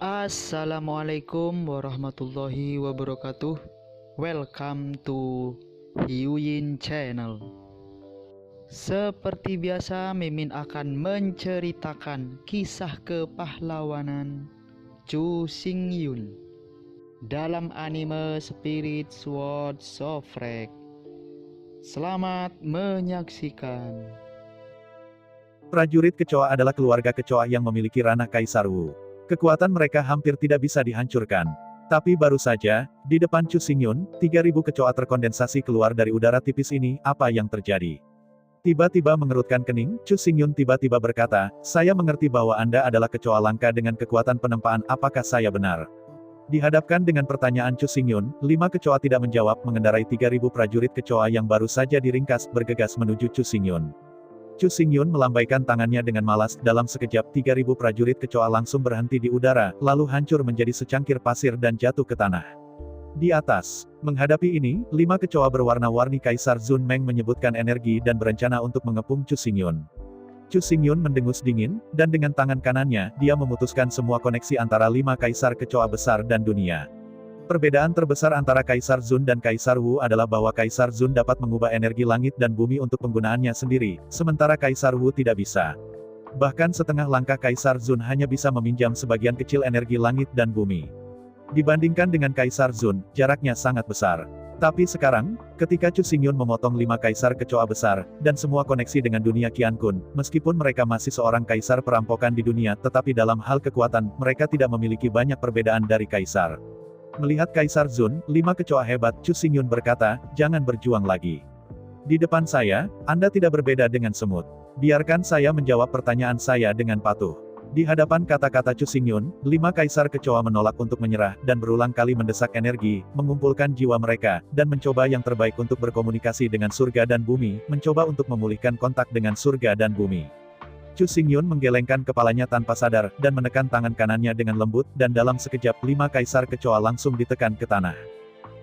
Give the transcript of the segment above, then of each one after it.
Assalamualaikum warahmatullahi wabarakatuh. Welcome to Hyuyin Channel. Seperti biasa, Mimin akan menceritakan kisah kepahlawanan Chu Xingyun dalam anime Spirit Sword Sofrek. Selamat menyaksikan. Prajurit kecoa adalah keluarga kecoa yang memiliki ranah Kaisar Wu. Kekuatan mereka hampir tidak bisa dihancurkan. Tapi baru saja, di depan Chu Xingyun, 3.000 kecoa terkondensasi keluar dari udara tipis ini. Apa yang terjadi? Tiba-tiba mengerutkan kening, Chu Xingyun tiba-tiba berkata, "Saya mengerti bahwa Anda adalah kecoa langka dengan kekuatan penempaan, apakah saya benar?" Dihadapkan dengan pertanyaan Chu Xingyun, 5 kecoa tidak menjawab, mengendarai 3.000 prajurit kecoa yang baru saja diringkas, bergegas menuju Chu Xingyun. Chu Xingyun melambaikan tangannya dengan malas, dalam sekejap 3.000 prajurit kecoa langsung berhenti di udara, lalu hancur menjadi secangkir pasir dan jatuh ke tanah. Di atas, menghadapi ini, 5 kecoa berwarna-warni Kaisar Zun Meng menyebutkan energi dan berencana untuk mengepung Chu Xingyun. Chu Xingyun mendengus dingin, dan dengan tangan kanannya, dia memutuskan semua koneksi antara 5 Kaisar kecoa besar dan dunia. Perbedaan terbesar antara Kaisar Zun dan Kaisar Wu adalah bahwa Kaisar Zun dapat mengubah energi langit dan bumi untuk penggunaannya sendiri, sementara Kaisar Wu tidak bisa. Bahkan setengah langkah Kaisar Zun hanya bisa meminjam sebagian kecil energi langit dan bumi. Dibandingkan dengan Kaisar Zun, jaraknya sangat besar. Tapi sekarang, ketika Chu Xingyun memotong 5 Kaisar kecoa besar, dan semua koneksi dengan dunia Qiankun, meskipun mereka masih seorang Kaisar perampokan di dunia, tetapi dalam hal kekuatan, mereka tidak memiliki banyak perbedaan dari Kaisar. Melihat Kaisar Zun, 5 kecoa hebat, Chu Xingyun berkata, "Jangan berjuang lagi. Di depan saya, Anda tidak berbeda dengan semut. Biarkan saya menjawab pertanyaan saya dengan patuh." Di hadapan kata-kata Chu Xingyun, 5 Kaisar kecoa menolak untuk menyerah, dan berulang kali mendesak energi, mengumpulkan jiwa mereka, dan mencoba yang terbaik untuk berkomunikasi dengan surga dan bumi, mencoba untuk memulihkan kontak dengan surga dan bumi. Chu Xingyun menggelengkan kepalanya tanpa sadar, dan menekan tangan kanannya dengan lembut, dan dalam sekejap 5 Kaisar kecoa langsung ditekan ke tanah.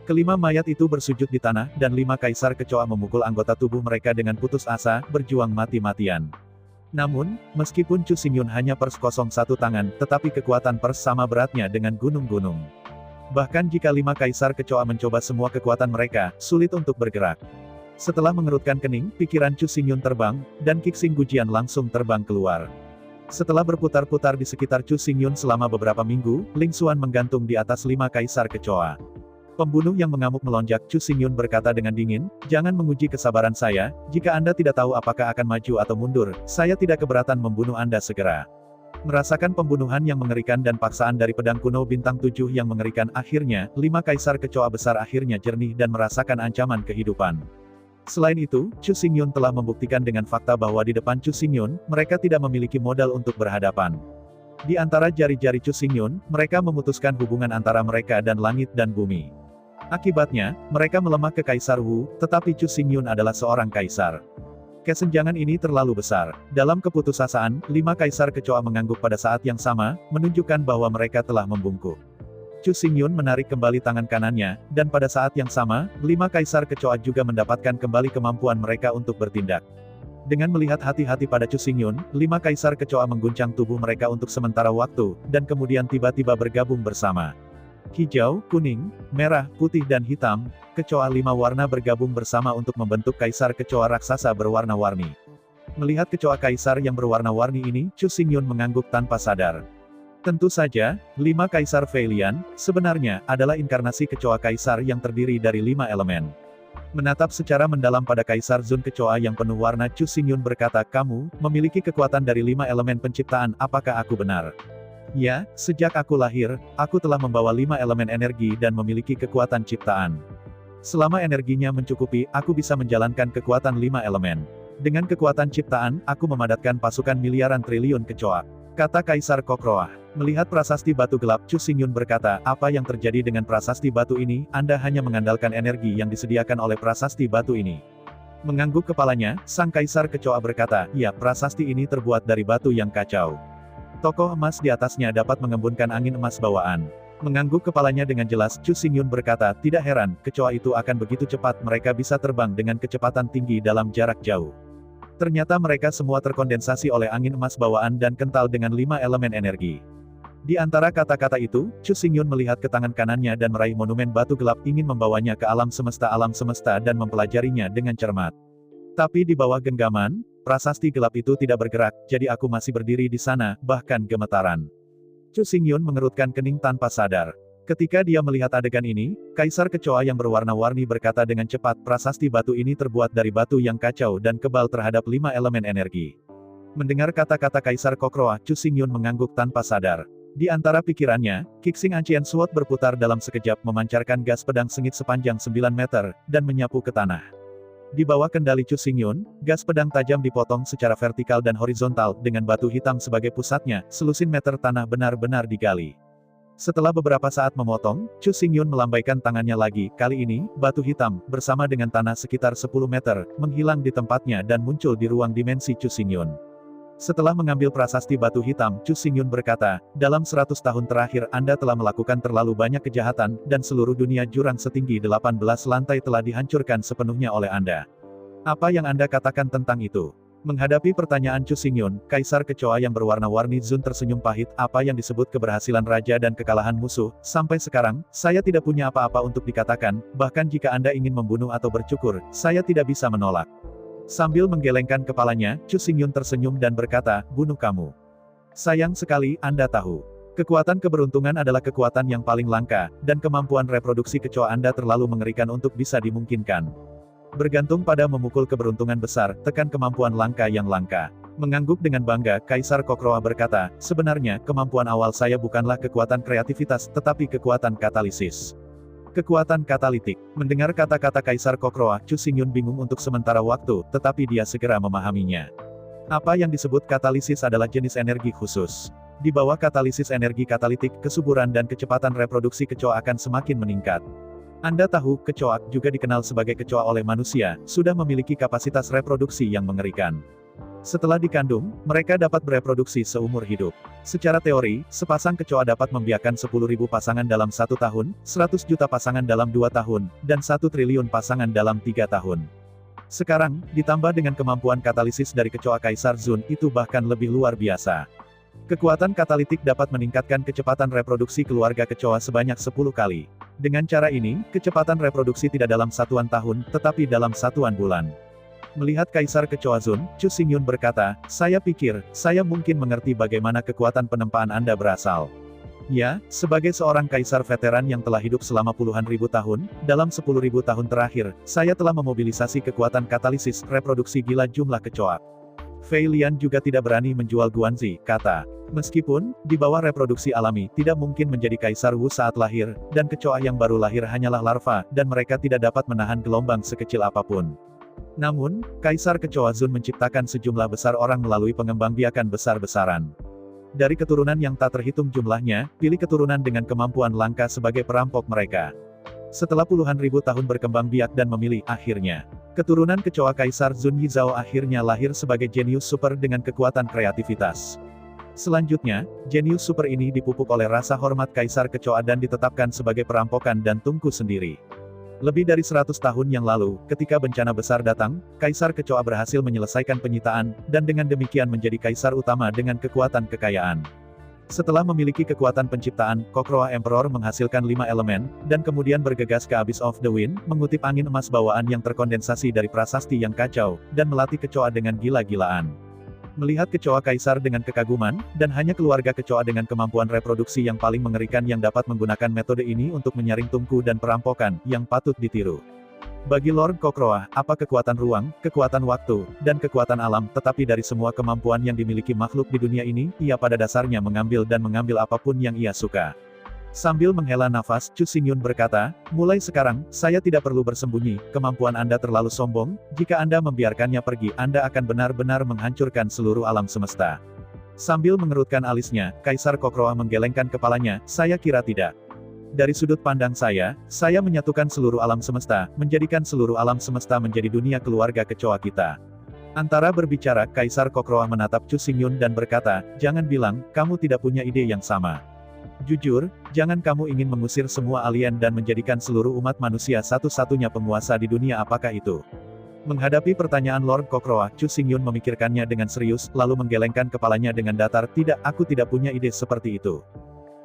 Kelima mayat itu bersujud di tanah, dan 5 Kaisar kecoa memukul anggota tubuh mereka dengan putus asa, berjuang mati-matian. Namun, meskipun Chu Xingyun hanya +01 tangan, tetapi kekuatan pers sama beratnya dengan gunung-gunung. Bahkan jika 5 Kaisar kecoa mencoba semua kekuatan mereka, sulit untuk bergerak. Setelah mengerutkan kening, pikiran Chu Xingyun terbang, dan Qixing Gujian langsung terbang keluar. Setelah berputar-putar di sekitar Chu Xingyun selama beberapa minggu, Ling Xuan menggantung di atas 5 Kaisar kecoa. Pembunuh yang mengamuk melonjak, Chu Xingyun berkata dengan dingin, "Jangan menguji kesabaran saya, jika Anda tidak tahu apakah akan maju atau mundur, saya tidak keberatan membunuh Anda segera." Merasakan pembunuhan yang mengerikan dan paksaan dari pedang kuno bintang 7 yang mengerikan, akhirnya, 5 Kaisar kecoa besar akhirnya jernih dan merasakan ancaman kehidupan. Selain itu, Chu Xingyun telah membuktikan dengan fakta bahwa di depan Chu Xingyun, mereka tidak memiliki modal untuk berhadapan. Di antara jari-jari Chu Xingyun, mereka memutuskan hubungan antara mereka dan langit dan bumi. Akibatnya, mereka melemah ke Kaisar Wu, tetapi Chu Xingyun adalah seorang kaisar. Kesenjangan ini terlalu besar. Dalam keputusasaan, 5 Kaisar kecoa mengangguk pada saat yang sama, menunjukkan bahwa mereka telah membungkuk. Chu Xingyun menarik kembali tangan kanannya, dan pada saat yang sama, 5 Kaisar kecoa juga mendapatkan kembali kemampuan mereka untuk bertindak. Dengan melihat hati-hati pada Chu Xingyun, 5 Kaisar kecoa mengguncang tubuh mereka untuk sementara waktu, dan kemudian tiba-tiba bergabung bersama. Hijau, kuning, merah, putih dan hitam, kecoa 5 warna bergabung bersama untuk membentuk Kaisar kecoa raksasa berwarna-warni. Melihat kecoa kaisar yang berwarna-warni ini, Chu Xingyun mengangguk tanpa sadar. Tentu saja, 5 Kaisar Feilian, sebenarnya, adalah inkarnasi kecoa kaisar yang terdiri dari 5 elemen. Menatap secara mendalam pada Kaisar Zun kecoa yang penuh warna, Chu Xingyun berkata, "Kamu, memiliki kekuatan dari 5 elemen penciptaan, apakah aku benar?" "Ya, sejak aku lahir, aku telah membawa 5 elemen energi dan memiliki kekuatan ciptaan. Selama energinya mencukupi, aku bisa menjalankan kekuatan 5 elemen. Dengan kekuatan ciptaan, aku memadatkan pasukan miliaran triliun kecoa," kata Kaisar Kokroah. Melihat prasasti batu gelap, Chu Xingyun berkata, "Apa yang terjadi dengan prasasti batu ini? Anda hanya mengandalkan energi yang disediakan oleh prasasti batu ini." Mengangguk kepalanya, sang Kaisar kecoa berkata, "Ya, prasasti ini terbuat dari batu yang kacau. Tokoh emas di atasnya dapat mengembunkan angin emas bawaan." Mengangguk kepalanya dengan jelas, Chu Xingyun berkata, "Tidak heran, kecoa itu akan begitu cepat, mereka bisa terbang dengan kecepatan tinggi dalam jarak jauh." Ternyata mereka semua terkondensasi oleh angin emas bawaan dan kental dengan 5 elemen energi. Di antara kata-kata itu, Chu Xingyun melihat ke tangan kanannya dan meraih monumen batu gelap ingin membawanya ke alam semesta dan mempelajarinya dengan cermat. Tapi di bawah genggaman, prasasti gelap itu tidak bergerak, jadi aku masih berdiri di sana, bahkan gemetaran. Chu Xingyun mengerutkan kening tanpa sadar. Ketika dia melihat adegan ini, Kaisar Kecoa yang berwarna-warni berkata dengan cepat, prasasti batu ini terbuat dari batu yang kacau dan kebal terhadap 5 elemen energi. Mendengar kata-kata Kaisar Kokroa, Chu Xingyun mengangguk tanpa sadar. Di antara pikirannya, Kixing Ancient Sword berputar dalam sekejap memancarkan gas pedang sengit sepanjang 9 meter, dan menyapu ke tanah. Di bawah kendali Chu Xingyun, gas pedang tajam dipotong secara vertikal dan horizontal, dengan batu hitam sebagai pusatnya, selusin meter tanah benar-benar digali. Setelah beberapa saat memotong, Chu Xingyun melambaikan tangannya lagi, kali ini, batu hitam, bersama dengan tanah sekitar 10 meter, menghilang di tempatnya dan muncul di ruang dimensi Chu Xingyun. Setelah mengambil prasasti batu hitam, Chu Xingyun berkata, dalam 100 tahun terakhir Anda telah melakukan terlalu banyak kejahatan, dan seluruh dunia jurang setinggi 18 lantai telah dihancurkan sepenuhnya oleh Anda. Apa yang Anda katakan tentang itu? Menghadapi pertanyaan Chu Xingyun, Kaisar Kecoa yang berwarna-warni Zun tersenyum pahit, apa yang disebut keberhasilan raja dan kekalahan musuh, sampai sekarang, saya tidak punya apa-apa untuk dikatakan, bahkan jika Anda ingin membunuh atau bercukur, saya tidak bisa menolak. Sambil menggelengkan kepalanya, Chu Xingyun tersenyum dan berkata, bunuh kamu. Sayang sekali, Anda tahu. Kekuatan keberuntungan adalah kekuatan yang paling langka, dan kemampuan reproduksi kecoa Anda terlalu mengerikan untuk bisa dimungkinkan. Bergantung pada memukul keberuntungan besar, tekan kemampuan langka yang langka. Mengangguk dengan bangga, Kaisar Kokroa berkata, sebenarnya, kemampuan awal saya bukanlah kekuatan kreativitas, tetapi kekuatan katalisis. Kekuatan katalitik. Mendengar kata-kata Kaisar Kokroa, Chu Xingyun bingung untuk sementara waktu, tetapi dia segera memahaminya. Apa yang disebut katalisis adalah jenis energi khusus. Di bawah katalisis energi katalitik, kesuburan dan kecepatan reproduksi kecoa akan semakin meningkat. Anda tahu, kecoa, juga dikenal sebagai kecoa oleh manusia, sudah memiliki kapasitas reproduksi yang mengerikan. Setelah dikandung, mereka dapat bereproduksi seumur hidup. Secara teori, sepasang kecoa dapat membiakkan 10.000 pasangan dalam 1 tahun, 100 juta pasangan dalam 2 tahun, dan 1 triliun pasangan dalam 3 tahun. Sekarang, ditambah dengan kemampuan katalisis dari kecoa Kaisar Zun, itu bahkan lebih luar biasa. Kekuatan katalitik dapat meningkatkan kecepatan reproduksi keluarga kecoa sebanyak 10 kali. Dengan cara ini, kecepatan reproduksi tidak dalam satuan tahun, tetapi dalam satuan bulan. Melihat Kaisar Kecoa Zun, Chu Xingyun berkata, saya pikir, saya mungkin mengerti bagaimana kekuatan penempaan Anda berasal. Ya, sebagai seorang kaisar veteran yang telah hidup selama puluhan ribu tahun, dalam 10.000 tahun terakhir, saya telah memobilisasi kekuatan katalisis, reproduksi gila jumlah kecoa. Fei Lian juga tidak berani menjual Guanzi, kata. Meskipun, di bawah reproduksi alami, tidak mungkin menjadi Kaisar Wu saat lahir, dan kecoa yang baru lahir hanyalah larva, dan mereka tidak dapat menahan gelombang sekecil apapun. Namun, Kaisar Kecoa Zun menciptakan sejumlah besar orang melalui pengembangbiakan besar-besaran. Dari keturunan yang tak terhitung jumlahnya, pilih keturunan dengan kemampuan langka sebagai perampok mereka. Setelah puluhan ribu tahun berkembang biak dan memilih, akhirnya, keturunan kecoa Kaisar Zun Yizhao akhirnya lahir sebagai jenius super dengan kekuatan kreativitas. Selanjutnya, jenius super ini dipupuk oleh rasa hormat Kaisar Kecoa dan ditetapkan sebagai perampokan dan tungku sendiri. Lebih dari 100 tahun yang lalu, ketika bencana besar datang, Kaisar Kecoa berhasil menyelesaikan penyitaan, dan dengan demikian menjadi kaisar utama dengan kekuatan kekayaan. Setelah memiliki kekuatan penciptaan, Kokroa Emperor menghasilkan 5 elemen, dan kemudian bergegas ke Abyss of the Wind, mengutip angin emas bawaan yang terkondensasi dari prasasti yang kacau, dan melatih kecoa dengan gila-gilaan. Melihat kecoa kaisar dengan kekaguman, dan hanya keluarga kecoa dengan kemampuan reproduksi yang paling mengerikan yang dapat menggunakan metode ini untuk menyaring tungku dan perampokan, yang patut ditiru. Bagi Lord Kokroa, apa kekuatan ruang, kekuatan waktu, dan kekuatan alam, tetapi dari semua kemampuan yang dimiliki makhluk di dunia ini, ia pada dasarnya mengambil apapun yang ia suka. Sambil menghela nafas, Chu Xingyun berkata, mulai sekarang, saya tidak perlu bersembunyi, kemampuan Anda terlalu sombong, jika Anda membiarkannya pergi, Anda akan benar-benar menghancurkan seluruh alam semesta. Sambil mengerutkan alisnya, Kaisar Kokroa menggelengkan kepalanya, saya kira tidak. Dari sudut pandang saya menyatukan seluruh alam semesta, menjadikan seluruh alam semesta menjadi dunia keluarga kecoa kita. Antara berbicara, Kaisar Kokroa menatap Chu Xingyun dan berkata, jangan bilang, kamu tidak punya ide yang sama. Jujur, jangan kamu ingin mengusir semua alien dan menjadikan seluruh umat manusia satu-satunya penguasa di dunia, apakah itu? Menghadapi pertanyaan Lord Kokroa, Chu Xingyun memikirkannya dengan serius, lalu menggelengkan kepalanya dengan datar, tidak, aku tidak punya ide seperti itu.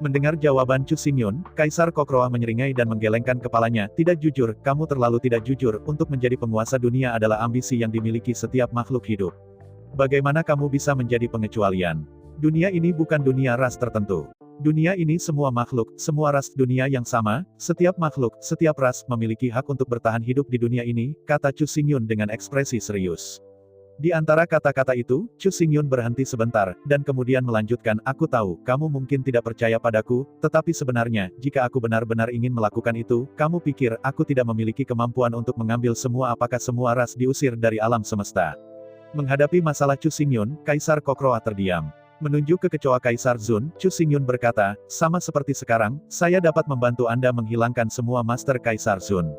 Mendengar jawaban Chu Xingyun, Kaisar Kokroa menyeringai dan menggelengkan kepalanya. Tidak jujur, kamu terlalu tidak jujur. Untuk menjadi penguasa dunia adalah ambisi yang dimiliki setiap makhluk hidup. Bagaimana kamu bisa menjadi pengecualian? Dunia ini bukan dunia ras tertentu. Dunia ini semua makhluk, semua ras dunia yang sama, setiap makhluk, setiap ras memiliki hak untuk bertahan hidup di dunia ini, kata Chu Xingyun dengan ekspresi serius. Di antara kata-kata itu, Chu Xingyun berhenti sebentar, dan kemudian melanjutkan, aku tahu, kamu mungkin tidak percaya padaku, tetapi sebenarnya, jika aku benar-benar ingin melakukan itu, kamu pikir, aku tidak memiliki kemampuan untuk mengambil semua apakah semua ras diusir dari alam semesta. Menghadapi masalah Chu Xingyun, Kaisar Kokroa terdiam. Menunjuk ke kecoa Kaisar Zun, Chu Xingyun berkata, sama seperti sekarang, saya dapat membantu Anda menghilangkan semua Master Kaisar Zun.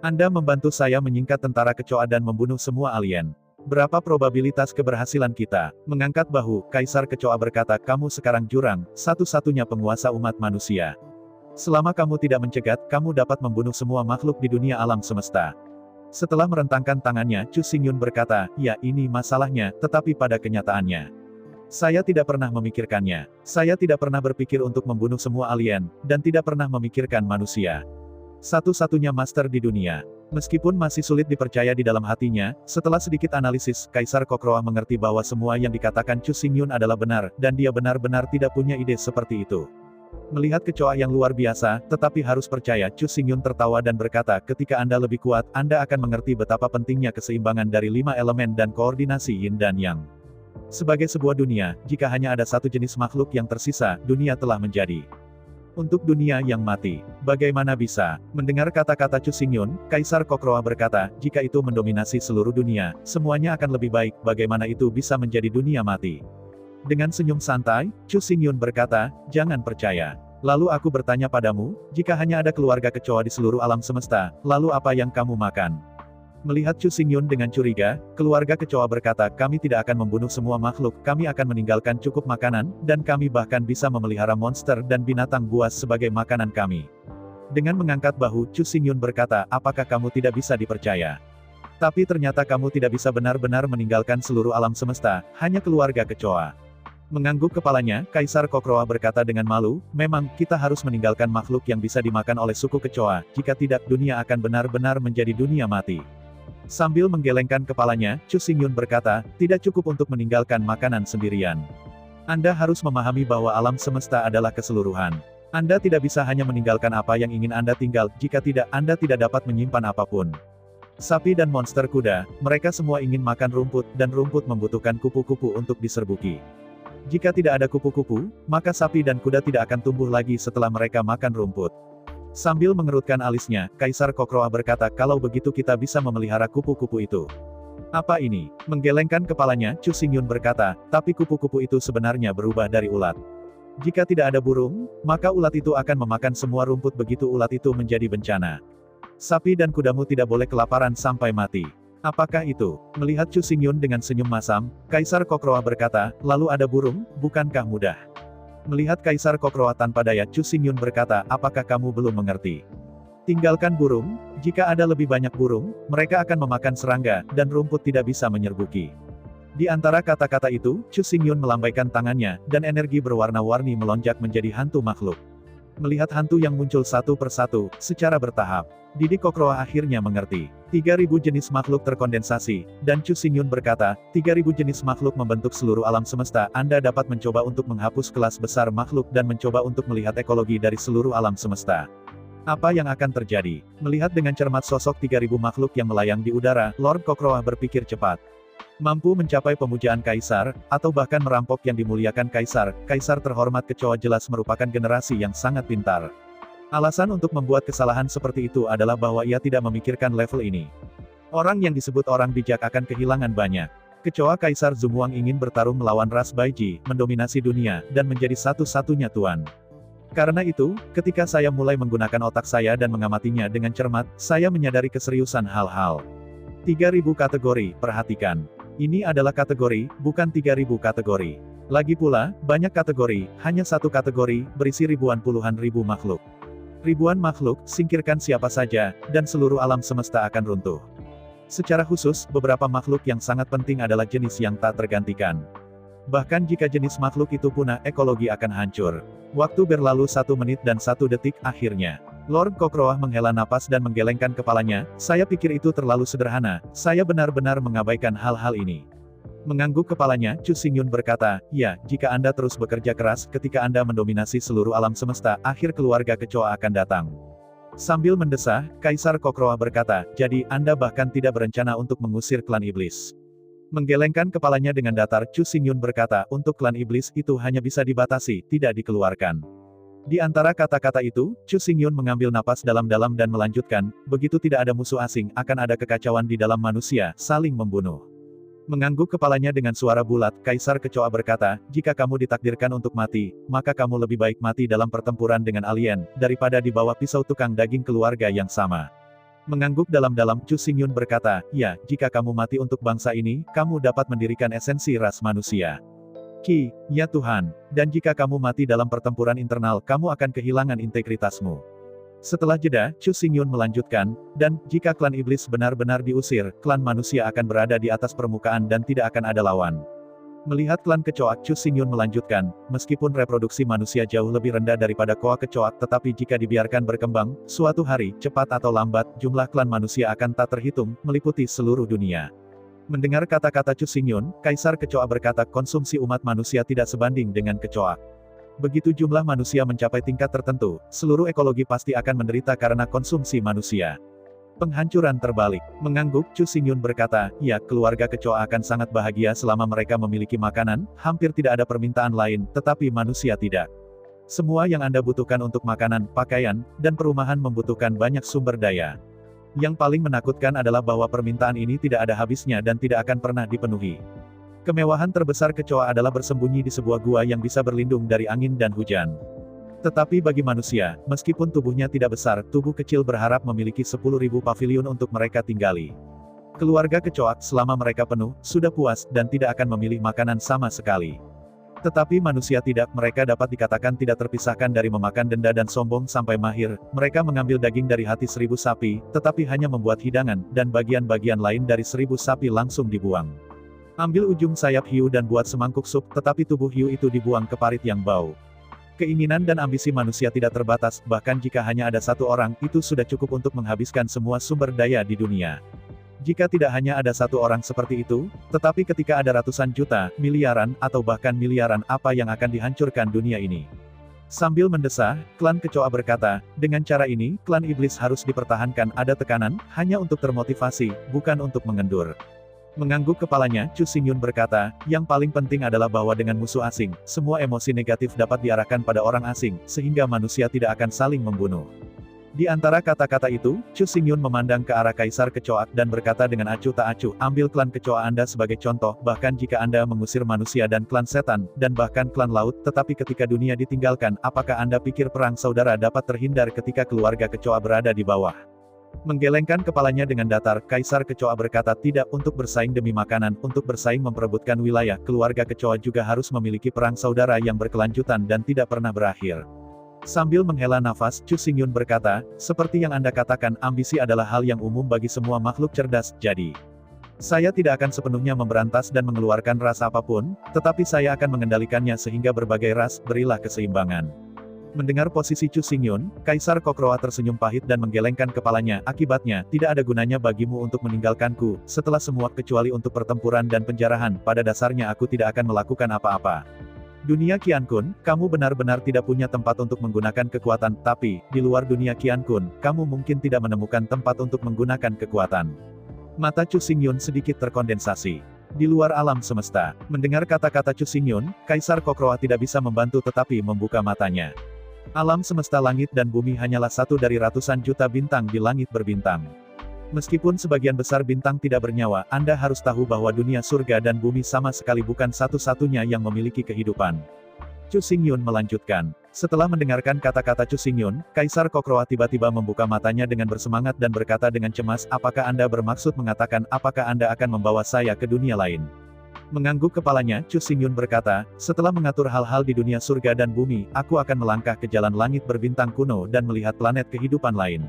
Anda membantu saya menyingkat tentara kecoa dan membunuh semua alien. Berapa probabilitas keberhasilan kita? Mengangkat bahu, Kaisar Kecoa berkata, kamu sekarang jurang, satu-satunya penguasa umat manusia. Selama kamu tidak mencegat, kamu dapat membunuh semua makhluk di dunia alam semesta. Setelah merentangkan tangannya, Chu Xingyun berkata, ya ini masalahnya, tetapi pada kenyataannya. Saya tidak pernah memikirkannya. Saya tidak pernah berpikir untuk membunuh semua alien, dan tidak pernah memikirkan manusia. Satu-satunya master di dunia. Meskipun masih sulit dipercaya di dalam hatinya, setelah sedikit analisis, Kaisar Kokroa mengerti bahwa semua yang dikatakan Chu Xingyun adalah benar, dan dia benar-benar tidak punya ide seperti itu. Melihat kecoa yang luar biasa, tetapi harus percaya, Chu Xingyun tertawa dan berkata, ketika Anda lebih kuat, Anda akan mengerti betapa pentingnya keseimbangan dari 5 elemen dan koordinasi Yin dan Yang. Sebagai sebuah dunia, jika hanya ada satu jenis makhluk yang tersisa, dunia telah menjadi. Untuk dunia yang mati, bagaimana bisa? Mendengar kata-kata Chu Xingyun, Kaisar Kokroa berkata, jika itu mendominasi seluruh dunia, semuanya akan lebih baik, bagaimana itu bisa menjadi dunia mati? Dengan senyum santai, Chu Xingyun berkata, jangan percaya. Lalu aku bertanya padamu, jika hanya ada keluarga kecoa di seluruh alam semesta, lalu apa yang kamu makan? Melihat Chu Xingyun dengan curiga, keluarga kecoa berkata, kami tidak akan membunuh semua makhluk, kami akan meninggalkan cukup makanan, dan kami bahkan bisa memelihara monster dan binatang buas sebagai makanan kami. Dengan mengangkat bahu, Chu Xingyun berkata, apakah kamu tidak bisa dipercaya? Tapi ternyata kamu tidak bisa benar-benar meninggalkan seluruh alam semesta, hanya keluarga kecoa. Mengangguk kepalanya, Kaisar Kokroa berkata dengan malu, memang, kita harus meninggalkan makhluk yang bisa dimakan oleh suku kecoa, jika tidak dunia akan benar-benar menjadi dunia mati. Sambil menggelengkan kepalanya, Chu Xingyun berkata, tidak cukup untuk meninggalkan makanan sendirian. Anda harus memahami bahwa alam semesta adalah keseluruhan. Anda tidak bisa hanya meninggalkan apa yang ingin Anda tinggal, jika tidak, Anda tidak dapat menyimpan apapun. Sapi dan monster kuda, mereka semua ingin makan rumput, dan rumput membutuhkan kupu-kupu untuk diserbuki. Jika tidak ada kupu-kupu, maka sapi dan kuda tidak akan tumbuh lagi setelah mereka makan rumput. Sambil mengerutkan alisnya, Kaisar Kokroa berkata, kalau begitu kita bisa memelihara kupu-kupu itu. Apa ini? Menggelengkan kepalanya, Chu Xingyun berkata, tapi kupu-kupu itu sebenarnya berubah dari ulat. Jika tidak ada burung, maka ulat itu akan memakan semua rumput begitu ulat itu menjadi bencana. Sapi dan kudamu tidak boleh kelaparan sampai mati. Apakah itu? Melihat Chu Xingyun dengan senyum masam, Kaisar Kokroa berkata, lalu ada burung, bukankah mudah? Melihat Kaisar Kokroa tanpa daya, Chu Xingyun berkata, apakah kamu belum mengerti? Tinggalkan burung, jika ada lebih banyak burung, mereka akan memakan serangga, dan rumput tidak bisa menyerbuki. Di antara kata-kata itu, Chu Xingyun melambaikan tangannya, dan energi berwarna-warni melonjak menjadi hantu makhluk. Melihat hantu yang muncul satu persatu, secara bertahap, Didi Kokroa akhirnya mengerti. 3.000 jenis makhluk terkondensasi, dan Chu Xingyun berkata, 3.000 jenis makhluk membentuk seluruh alam semesta, Anda dapat mencoba untuk menghapus kelas besar makhluk dan mencoba untuk melihat ekologi dari seluruh alam semesta. Apa yang akan terjadi? Melihat dengan cermat sosok 3.000 makhluk yang melayang di udara, Lord Kokroa berpikir cepat. Mampu mencapai pemujaan Kaisar, atau bahkan merampok yang dimuliakan Kaisar, Kaisar terhormat kecoa jelas merupakan generasi yang sangat pintar. Alasan untuk membuat kesalahan seperti itu adalah bahwa ia tidak memikirkan level ini. Orang yang disebut orang bijak akan kehilangan banyak. Kecoa Kaisar Zumuang ingin bertarung melawan ras Baiji, mendominasi dunia, dan menjadi satu-satunya tuan. Karena itu, ketika saya mulai menggunakan otak saya dan mengamatinya dengan cermat, saya menyadari keseriusan hal-hal. 3.000 kategori, perhatikan. Ini adalah kategori, bukan 3.000 kategori. Lagi pula, banyak kategori, hanya satu kategori, berisi ribuan puluhan ribu makhluk. Ribuan makhluk, singkirkan siapa saja, dan seluruh alam semesta akan runtuh. Secara khusus, beberapa makhluk yang sangat penting adalah jenis yang tak tergantikan. Bahkan jika jenis makhluk itu punah, ekologi akan hancur. Waktu berlalu 1 menit dan 1 detik, akhirnya. Lord Kokroah menghela napas dan menggelengkan kepalanya, saya pikir itu terlalu sederhana, saya benar-benar mengabaikan hal-hal ini. Mengangguk kepalanya, Chu Xingyun berkata, ya, jika Anda terus bekerja keras, ketika Anda mendominasi seluruh alam semesta, akhir keluarga kecoa akan datang. Sambil mendesah, Kaisar Kokroah berkata, jadi, Anda bahkan tidak berencana untuk mengusir klan iblis. Menggelengkan kepalanya dengan datar, Chu Xingyun berkata, untuk klan iblis itu hanya bisa dibatasi, tidak dikeluarkan. Di antara kata-kata itu, Chu Xingyun mengambil napas dalam-dalam dan melanjutkan, begitu tidak ada musuh asing, akan ada kekacauan di dalam manusia, saling membunuh. Mengangguk kepalanya dengan suara bulat, Kaisar Kecoa berkata, jika kamu ditakdirkan untuk mati, maka kamu lebih baik mati dalam pertempuran dengan alien, daripada di bawah pisau tukang daging keluarga yang sama. Mengangguk dalam-dalam, Chu Xingyun berkata, ya, jika kamu mati untuk bangsa ini, kamu dapat mendirikan esensi ras manusia. Ki, ya Tuhan, dan jika kamu mati dalam pertempuran internal, kamu akan kehilangan integritasmu. Setelah jeda, Chu Xingyun melanjutkan, dan, jika klan iblis benar-benar diusir, klan manusia akan berada di atas permukaan dan tidak akan ada lawan. Melihat klan kecoa, Chu Xingyun melanjutkan, meskipun reproduksi manusia jauh lebih rendah daripada koa kecoa, tetapi jika dibiarkan berkembang, suatu hari, cepat atau lambat, jumlah klan manusia akan tak terhitung, meliputi seluruh dunia. Mendengar kata-kata Chu Xingyun, Kaisar Kecoa berkata konsumsi umat manusia tidak sebanding dengan kecoa. Begitu jumlah manusia mencapai tingkat tertentu, seluruh ekologi pasti akan menderita karena konsumsi manusia. Penghancuran terbalik. Mengangguk, Chu Xingyun berkata, ya, keluarga kecoa akan sangat bahagia selama mereka memiliki makanan, hampir tidak ada permintaan lain, tetapi manusia tidak. Semua yang Anda butuhkan untuk makanan, pakaian, dan perumahan membutuhkan banyak sumber daya. Yang paling menakutkan adalah bahwa permintaan ini tidak ada habisnya dan tidak akan pernah dipenuhi. Kemewahan terbesar kecoa adalah bersembunyi di sebuah gua yang bisa berlindung dari angin dan hujan. Tetapi bagi manusia, meskipun tubuhnya tidak besar, tubuh kecil berharap memiliki 10.000 paviliun untuk mereka tinggali. Keluarga kecoa, selama mereka penuh, sudah puas, dan tidak akan memilih makanan sama sekali. Tetapi manusia tidak, mereka dapat dikatakan tidak terpisahkan dari memakan denda dan sombong sampai mahir, mereka mengambil daging dari hati 1000 sapi, tetapi hanya membuat hidangan, dan bagian-bagian lain dari 1000 sapi langsung dibuang. Ambil ujung sayap hiu dan buat semangkuk sup, tetapi tubuh hiu itu dibuang ke parit yang bau. Keinginan dan ambisi manusia tidak terbatas, bahkan jika hanya ada satu orang, itu sudah cukup untuk menghabiskan semua sumber daya di dunia. Jika tidak hanya ada satu orang seperti itu, tetapi ketika ada ratusan juta, miliaran, atau bahkan miliaran, apa yang akan dihancurkan dunia ini? Sambil mendesah, klan kecoa berkata, dengan cara ini, klan iblis harus dipertahankan, ada tekanan, hanya untuk termotivasi, bukan untuk mengendur. Mengangguk kepalanya, Chu Xingyun berkata, yang paling penting adalah bahwa dengan musuh asing, semua emosi negatif dapat diarahkan pada orang asing, sehingga manusia tidak akan saling membunuh. Di antara kata-kata itu, Chu Xingyun memandang ke arah Kaisar Kecoa, dan berkata dengan acuh tak acuh, ambil klan kecoa Anda sebagai contoh, bahkan jika Anda mengusir manusia dan klan setan, dan bahkan klan laut, tetapi ketika dunia ditinggalkan, apakah Anda pikir perang saudara dapat terhindar ketika keluarga kecoa berada di bawah? Menggelengkan kepalanya dengan datar, Kaisar Kecoa berkata tidak untuk bersaing demi makanan, untuk bersaing memperebutkan wilayah, keluarga kecoa juga harus memiliki perang saudara yang berkelanjutan dan tidak pernah berakhir. Sambil menghela nafas, Chu Xingyun berkata, seperti yang Anda katakan, ambisi adalah hal yang umum bagi semua makhluk cerdas, jadi saya tidak akan sepenuhnya memberantas dan mengeluarkan ras apapun, tetapi saya akan mengendalikannya sehingga berbagai ras, berilah keseimbangan. Mendengar posisi Chu Xingyun, Kaisar Kokroa tersenyum pahit dan menggelengkan kepalanya, akibatnya, tidak ada gunanya bagimu untuk meninggalkanku, setelah semua kecuali untuk pertempuran dan penjarahan, pada dasarnya aku tidak akan melakukan apa-apa. Dunia Qian Kun, kamu benar-benar tidak punya tempat untuk menggunakan kekuatan, tapi, di luar dunia Qian Kun, kamu mungkin tidak menemukan tempat untuk menggunakan kekuatan. Mata Chu Xingyun sedikit terkondensasi. Di luar alam semesta, mendengar kata-kata Chu Xingyun, Kaisar Kokroa tidak bisa membantu tetapi membuka matanya. Alam semesta langit dan bumi hanyalah satu dari ratusan juta bintang di langit berbintang. Meskipun sebagian besar bintang tidak bernyawa, Anda harus tahu bahwa dunia surga dan bumi sama sekali bukan satu-satunya yang memiliki kehidupan. Chu Xingyun melanjutkan. Setelah mendengarkan kata-kata Chu Xingyun, Kaisar Kokroa tiba-tiba membuka matanya dengan bersemangat dan berkata dengan cemas, apakah Anda bermaksud mengatakan, apakah Anda akan membawa saya ke dunia lain? Mengangguk kepalanya, Chu Xingyun berkata, setelah mengatur hal-hal di dunia surga dan bumi, aku akan melangkah ke jalan langit berbintang kuno dan melihat planet kehidupan lain.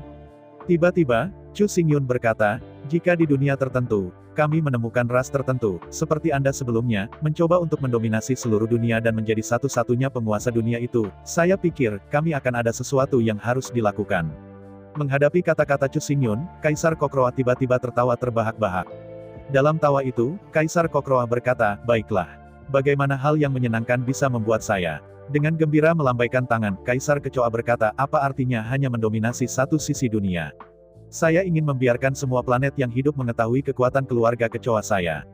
Tiba-tiba, Chu Xingyun berkata, Jika di dunia tertentu, kami menemukan ras tertentu, seperti Anda sebelumnya, mencoba untuk mendominasi seluruh dunia dan menjadi satu-satunya penguasa dunia itu, saya pikir, kami akan ada sesuatu yang harus dilakukan. Menghadapi kata-kata Chu Xingyun, Kaisar Kokroa tiba-tiba tertawa terbahak-bahak. Dalam tawa itu, Kaisar Kokroa berkata, baiklah. Bagaimana hal yang menyenangkan bisa membuat saya? Dengan gembira melambaikan tangan, Kaisar Kecoa berkata, apa artinya hanya mendominasi satu sisi dunia? Saya ingin membiarkan semua planet yang hidup mengetahui kekuatan keluarga kecoa saya.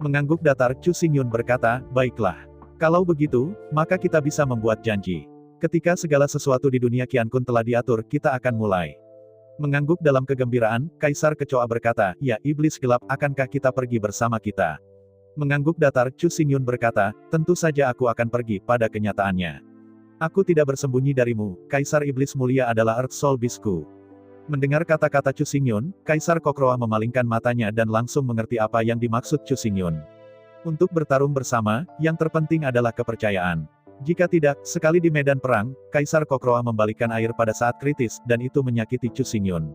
Mengangguk datar, Chu Xingyun berkata, baiklah. Kalau begitu, maka kita bisa membuat janji. Ketika segala sesuatu di dunia Qiankun telah diatur, kita akan mulai. Mengangguk dalam kegembiraan, Kaisar Kecoa berkata, ya iblis gelap, akankah kita pergi bersama kita? Mengangguk datar, Chu Xingyun berkata, tentu saja aku akan pergi, pada kenyataannya. Aku tidak bersembunyi darimu, Kaisar Iblis Mulia adalah Earth Soul Beast-ku. Mendengar kata-kata Chu Xingyun, Kaisar Kokroa memalingkan matanya dan langsung mengerti apa yang dimaksud Chu Xingyun. Untuk bertarung bersama, yang terpenting adalah kepercayaan. Jika tidak, sekali di medan perang, Kaisar Kokroa membalikkan air pada saat kritis, dan itu menyakiti Chu Xingyun.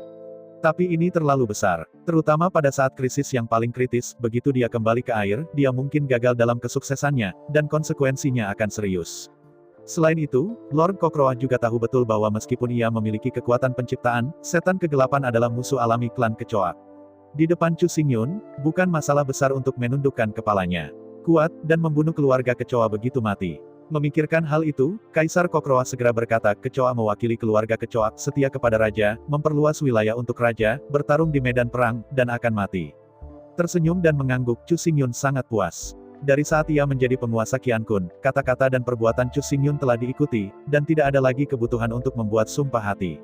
Tapi ini terlalu besar, terutama pada saat krisis yang paling kritis, begitu dia kembali ke air, dia mungkin gagal dalam kesuksesannya, dan konsekuensinya akan serius. Selain itu, Lord Kokroa juga tahu betul bahwa meskipun ia memiliki kekuatan penciptaan, setan kegelapan adalah musuh alami klan kecoa. Di depan Chu Xingyun, bukan masalah besar untuk menundukkan kepalanya. Kuat, dan membunuh keluarga kecoa begitu mati. Memikirkan hal itu, Kaisar Kokroa segera berkata, kecoa mewakili keluarga kecoa, setia kepada raja, memperluas wilayah untuk raja, bertarung di medan perang, dan akan mati. Tersenyum dan mengangguk, Chu Xingyun sangat puas. Dari saat ia menjadi penguasa Qiankun, kata-kata dan perbuatan Chu Xingyun telah diikuti, dan tidak ada lagi kebutuhan untuk membuat sumpah hati.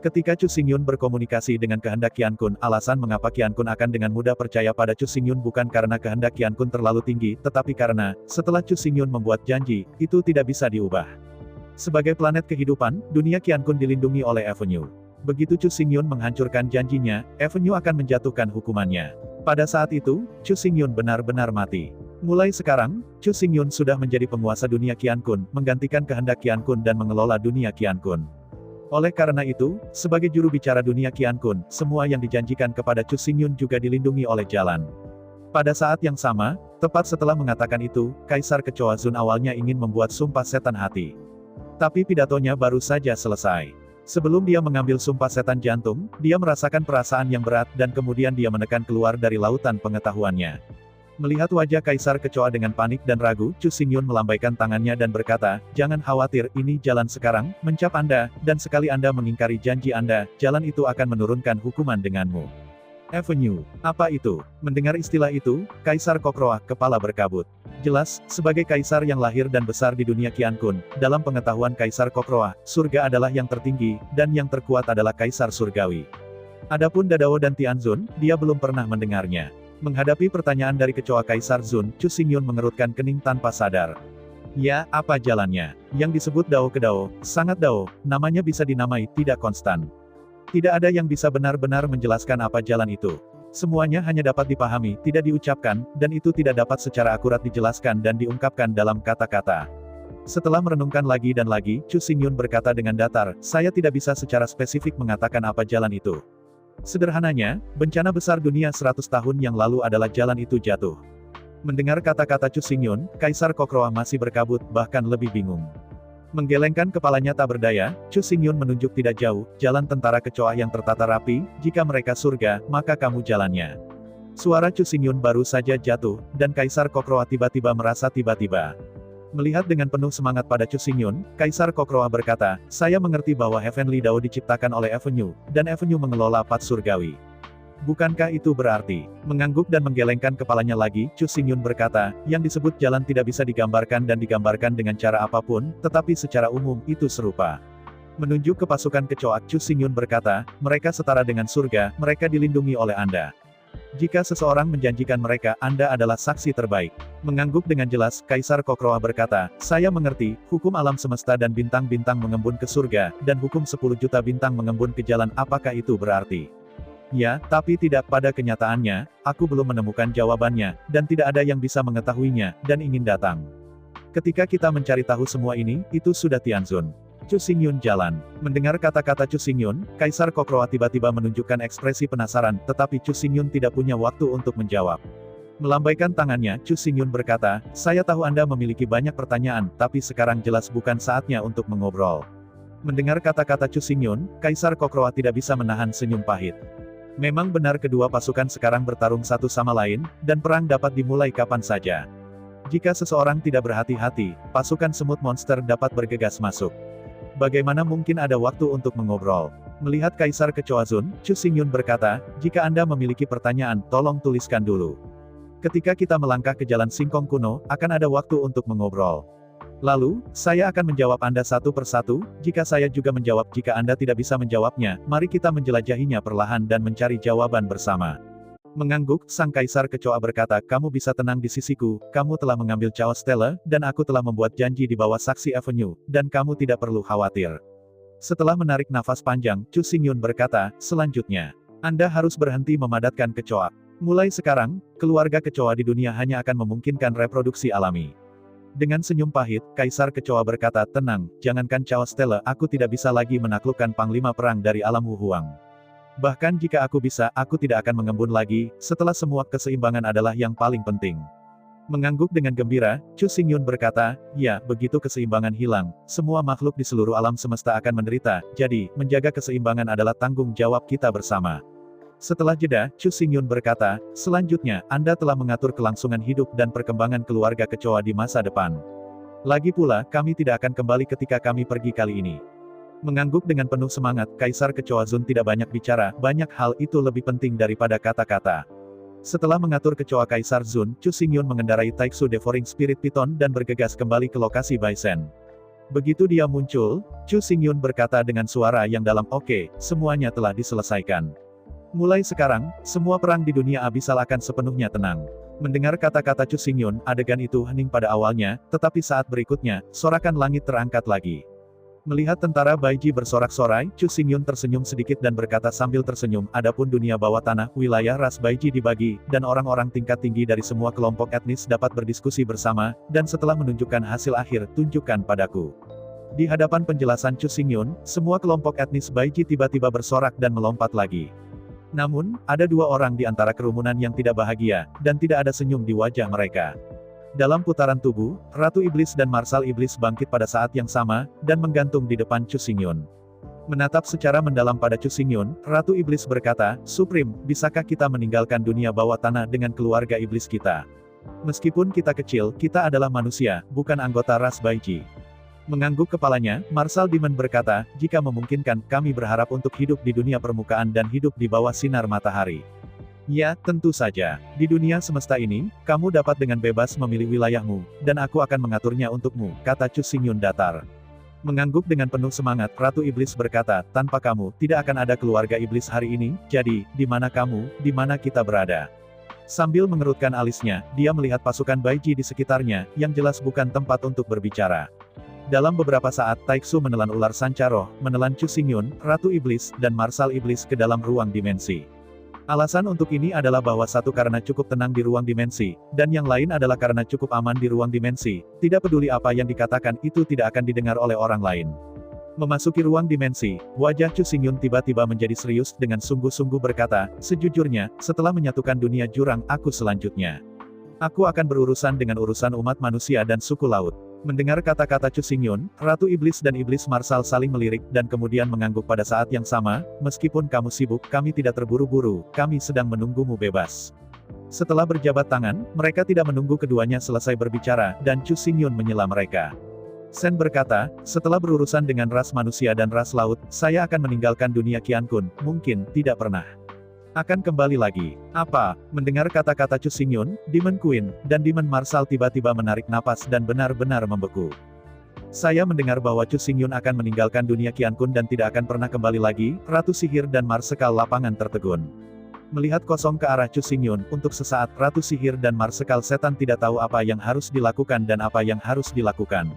Ketika Chu Xingyun berkomunikasi dengan kehendak Qiankun, alasan mengapa Qiankun akan dengan mudah percaya pada Chu Xingyun bukan karena kehendak Qiankun terlalu tinggi, tetapi karena, setelah Chu Xingyun membuat janji, itu tidak bisa diubah. Sebagai planet kehidupan, dunia Qiankun dilindungi oleh Avenue. Begitu Chu Xingyun menghancurkan janjinya, Avenue akan menjatuhkan hukumannya. Pada saat itu, Chu Xingyun benar-benar mati. Mulai sekarang, Chu Xingyun sudah menjadi penguasa dunia Qiankun, menggantikan kehendak Qiankun dan mengelola dunia Qiankun. Oleh karena itu, sebagai juru bicara dunia Qiankun, semua yang dijanjikan kepada Chu Xingyun juga dilindungi oleh jalan. Pada saat yang sama, tepat setelah mengatakan itu, Kaisar Kecoa Zun awalnya ingin membuat sumpah setan hati. Tapi pidatonya baru saja selesai. Sebelum dia mengambil sumpah setan jantung, dia merasakan perasaan yang berat dan kemudian dia menekan keluar dari lautan pengetahuannya. Melihat wajah Kaisar Kecoa dengan panik dan ragu, Chu Xingyun melambaikan tangannya dan berkata, jangan khawatir, ini jalan sekarang, mencap Anda, dan sekali Anda mengingkari janji Anda, jalan itu akan menurunkan hukuman denganmu. Avenue. Apa itu? Mendengar istilah itu, Kaisar Kokroa, kepala berkabut. Jelas, sebagai kaisar yang lahir dan besar di dunia Qiankun, dalam pengetahuan Kaisar Kokroa, surga adalah yang tertinggi, dan yang terkuat adalah Kaisar Surgawi. Adapun Dadao dan Tianzun, dia belum pernah mendengarnya. Menghadapi pertanyaan dari kecoa Kaisar Zun, Chu Xingyun mengerutkan kening tanpa sadar. Ya, apa jalannya? Yang disebut Dao ke Dao, sangat Dao, namanya bisa dinamai, tidak konstan. Tidak ada yang bisa benar-benar menjelaskan apa jalan itu. Semuanya hanya dapat dipahami, tidak diucapkan, dan itu tidak dapat secara akurat dijelaskan dan diungkapkan dalam kata-kata. Setelah merenungkan lagi dan lagi, Chu Xingyun berkata dengan datar, saya tidak bisa secara spesifik mengatakan apa jalan itu. Sederhananya, bencana besar dunia 100 tahun yang lalu adalah jalan itu jatuh. Mendengar kata-kata Chu Xingyun, Kaisar Kokroa masih berkabut, bahkan lebih bingung. Menggelengkan kepalanya tak berdaya, Chu Xingyun menunjuk tidak jauh, jalan tentara kecoa yang tertata rapi, jika mereka surga, maka kamu jalannya. Suara Chu Xingyun baru saja jatuh, dan Kaisar Kokroa tiba-tiba merasa tiba-tiba. Melihat dengan penuh semangat pada Chu Xingyun, Kaisar Kokroa berkata, saya mengerti bahwa Heavenly Dao diciptakan oleh Avenue, dan Avenue mengelola path surgawi. Bukankah itu berarti? Mengangguk dan menggelengkan kepalanya lagi, Chu Xingyun berkata, yang disebut jalan tidak bisa digambarkan dan digambarkan dengan cara apapun, tetapi secara umum, itu serupa. Menunjuk ke pasukan kecoa, Chu Xingyun berkata, mereka setara dengan surga, mereka dilindungi oleh Anda. Jika seseorang menjanjikan mereka, Anda adalah saksi terbaik. Mengangguk dengan jelas, Kaisar Kokroa berkata, saya mengerti, hukum alam semesta dan bintang-bintang mengembun ke surga, dan hukum 10 juta bintang mengembun ke jalan, apakah itu berarti? Ya, tapi tidak, pada kenyataannya, aku belum menemukan jawabannya, dan tidak ada yang bisa mengetahuinya, dan ingin datang. Ketika kita mencari tahu semua ini, itu sudah Tianzun. Chu Xingyun jalan. Mendengar kata-kata Chu Xingyun, Kaisar Kokroa tiba-tiba menunjukkan ekspresi penasaran, tetapi Chu Xingyun tidak punya waktu untuk menjawab. Melambaikan tangannya, Chu Xingyun berkata, "Saya tahu Anda memiliki banyak pertanyaan, tapi sekarang jelas bukan saatnya untuk mengobrol." Mendengar kata-kata Chu Xingyun, Kaisar Kokroa tidak bisa menahan senyum pahit. Memang benar kedua pasukan sekarang bertarung satu sama lain, dan perang dapat dimulai kapan saja. Jika seseorang tidak berhati-hati, pasukan semut monster dapat bergegas masuk. Bagaimana mungkin ada waktu untuk mengobrol? Melihat Kaisar Kecoa Zun, Chu Xingyun berkata, "Jika Anda memiliki pertanyaan, tolong tuliskan dulu. Ketika kita melangkah ke jalan singkong kuno, akan ada waktu untuk mengobrol. Lalu, saya akan menjawab Anda satu persatu, jika saya juga menjawab jika Anda tidak bisa menjawabnya, mari kita menjelajahinya perlahan dan mencari jawaban bersama." Mengangguk, Sang Kaisar Kecoa berkata, "Kamu bisa tenang di sisiku, kamu telah mengambil Chaos Stella, dan aku telah membuat janji di bawah Saksi Avenue, dan kamu tidak perlu khawatir." Setelah menarik nafas panjang, Chu Xingyun berkata, "Selanjutnya, Anda harus berhenti memadatkan kecoa. Mulai sekarang, keluarga kecoa di dunia hanya akan memungkinkan reproduksi alami." Dengan senyum pahit, Kaisar Kecoa berkata, "Tenang, jangankan Chaos Stella, aku tidak bisa lagi menaklukkan Panglima Perang dari alam Wuhuang. Bahkan jika aku bisa, aku tidak akan mengembun lagi, setelah semua keseimbangan adalah yang paling penting." Mengangguk dengan gembira, Chu Xingyun berkata, "Ya, begitu keseimbangan hilang, semua makhluk di seluruh alam semesta akan menderita, jadi, menjaga keseimbangan adalah tanggung jawab kita bersama." Setelah jeda, Chu Xingyun berkata, "Selanjutnya, Anda telah mengatur kelangsungan hidup dan perkembangan keluarga kecoa di masa depan. Lagi pula, kami tidak akan kembali ketika kami pergi kali ini." Mengangguk dengan penuh semangat, Kaisar Kecoa Zun tidak banyak bicara, banyak hal itu lebih penting daripada kata-kata. Setelah mengatur kecoa Kaisar Zun, Chu Xingyun mengendarai Taiksu Devouring Spirit Python dan bergegas kembali ke lokasi Baizen. Begitu dia muncul, Chu Xingyun berkata dengan suara yang dalam, "Oke, semuanya telah diselesaikan. Mulai sekarang, semua perang di dunia abisal akan sepenuhnya tenang." Mendengar kata-kata Chu Xingyun, adegan itu hening pada awalnya, tetapi saat berikutnya, sorakan langit terangkat lagi. Melihat tentara Baiji bersorak-sorai, Chu Xingyun tersenyum sedikit dan berkata sambil tersenyum, "Adapun dunia bawah tanah, wilayah ras Baiji dibagi, dan orang-orang tingkat tinggi dari semua kelompok etnis dapat berdiskusi bersama, dan setelah menunjukkan hasil akhir, tunjukkan padaku." Di hadapan penjelasan Chu Xingyun, semua kelompok etnis Baiji tiba-tiba bersorak dan melompat lagi. Namun, ada dua orang di antara kerumunan yang tidak bahagia, dan tidak ada senyum di wajah mereka. Dalam putaran tubuh, Ratu Iblis dan Marsal Iblis bangkit pada saat yang sama, dan menggantung di depan Chu Xingyun. Menatap secara mendalam pada Chu Xingyun, Ratu Iblis berkata, "Supreme, bisakah kita meninggalkan dunia bawah tanah dengan keluarga iblis kita? Meskipun kita kecil, kita adalah manusia, bukan anggota ras Baiji." Mengangguk kepalanya, Marsal Demon berkata, "Jika memungkinkan, kami berharap untuk hidup di dunia permukaan dan hidup di bawah sinar matahari." "Ya, tentu saja. Di dunia semesta ini, kamu dapat dengan bebas memilih wilayahmu, dan aku akan mengaturnya untukmu," kata Chu Xingyun datar. Mengangguk dengan penuh semangat, Ratu Iblis berkata, "Tanpa kamu, tidak akan ada keluarga iblis hari ini, jadi, di mana kamu, di mana kita berada?" Sambil mengerutkan alisnya, dia melihat pasukan Baiji di sekitarnya, yang jelas bukan tempat untuk berbicara. Dalam beberapa saat, Taiksu menelan ular sancaroh, menelan Chu Xingyun, Ratu Iblis, dan Marsal Iblis ke dalam ruang dimensi. Alasan untuk ini adalah bahwa satu karena cukup tenang di ruang dimensi, dan yang lain adalah karena cukup aman di ruang dimensi, tidak peduli apa yang dikatakan itu tidak akan didengar oleh orang lain. Memasuki ruang dimensi, wajah Chu Xingyun tiba-tiba menjadi serius dengan sungguh-sungguh berkata, "Sejujurnya, setelah menyatukan dunia jurang, aku selanjutnya. Aku akan berurusan dengan urusan umat manusia dan suku laut." Mendengar kata-kata Chu Xingyun, Ratu Iblis dan Iblis Marsal saling melirik, dan kemudian mengangguk pada saat yang sama, "Meskipun kamu sibuk, kami tidak terburu-buru, kami sedang menunggumu bebas." Setelah berjabat tangan, mereka tidak menunggu keduanya selesai berbicara, dan Chu Xingyun menyela mereka. Sen berkata, "Setelah berurusan dengan ras manusia dan ras laut, saya akan meninggalkan dunia Qiankun, mungkin, tidak pernah akan kembali lagi." "Apa?" Mendengar kata-kata Chu Xingyun, Demon Queen, dan Demon Marsal tiba-tiba menarik napas dan benar-benar membeku. "Saya mendengar bahwa Chu Xingyun akan meninggalkan dunia Qiankun dan tidak akan pernah kembali lagi." Ratu Sihir dan Marsekal Lapangan tertegun. Melihat kosong ke arah Chu Xingyun, untuk sesaat, Ratu Sihir dan Marsekal Setan tidak tahu apa yang harus dilakukan dan apa yang harus dilakukan.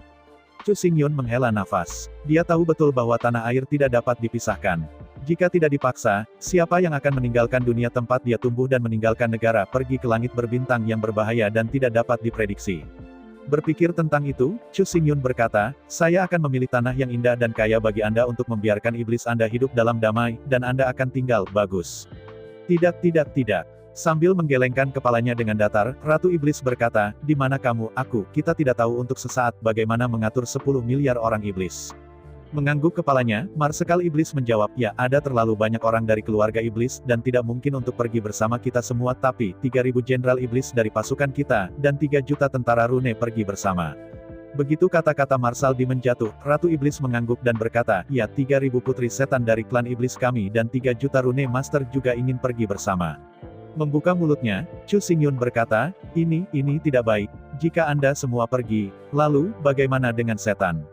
Chu Xingyun menghela nafas. Dia tahu betul bahwa tanah air tidak dapat dipisahkan. Jika tidak dipaksa, siapa yang akan meninggalkan dunia tempat dia tumbuh dan meninggalkan negara pergi ke langit berbintang yang berbahaya dan tidak dapat diprediksi? Berpikir tentang itu, Chu Xingyun berkata, saya akan memilih tanah yang indah dan kaya bagi Anda untuk membiarkan iblis Anda hidup dalam damai, dan Anda akan tinggal bagus. Tidak. Sambil menggelengkan kepalanya dengan datar, Ratu Iblis berkata, di mana kamu, kita tidak tahu untuk sesaat bagaimana mengatur 10 miliar orang iblis. Mengangguk kepalanya, Marsekal Iblis menjawab, ya, ada terlalu banyak orang dari keluarga Iblis, dan tidak mungkin untuk pergi bersama kita semua, tapi, 3.000 jenderal Iblis dari pasukan kita, dan 3 juta tentara Rune pergi bersama. Begitu kata-kata Marsal Demon jatuh, Ratu Iblis mengangguk dan berkata, ya, 3.000 putri setan dari klan Iblis kami dan 3 juta Rune Master juga ingin pergi bersama. Membuka mulutnya, Chu Xingyun berkata, ini tidak baik, jika Anda semua pergi, lalu, bagaimana dengan setan?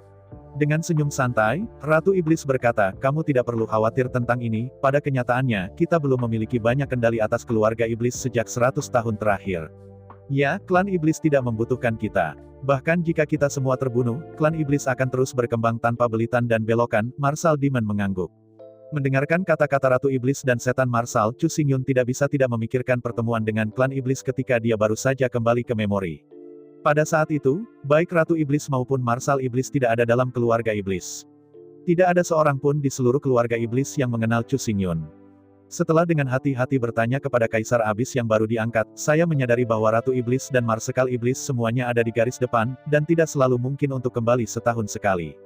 Dengan senyum santai, Ratu Iblis berkata, kamu tidak perlu khawatir tentang ini, pada kenyataannya, kita belum memiliki banyak kendali atas keluarga Iblis sejak 100 tahun terakhir. Ya, klan Iblis tidak membutuhkan kita. Bahkan jika kita semua terbunuh, klan Iblis akan terus berkembang tanpa belitan dan belokan, Marsal Demon mengangguk. Mendengarkan kata-kata Ratu Iblis dan setan Marsal, Chu Xingyun tidak bisa tidak memikirkan pertemuan dengan klan Iblis ketika dia baru saja kembali ke memori. Pada saat itu, baik Ratu Iblis maupun Marsal Iblis tidak ada dalam keluarga Iblis. Tidak ada seorang pun di seluruh keluarga Iblis yang mengenal Chu Xingyun. Setelah dengan hati-hati bertanya kepada Kaisar Abis yang baru diangkat, saya menyadari bahwa Ratu Iblis dan Marsekal Iblis semuanya ada di garis depan, dan tidak selalu mungkin untuk kembali setahun sekali.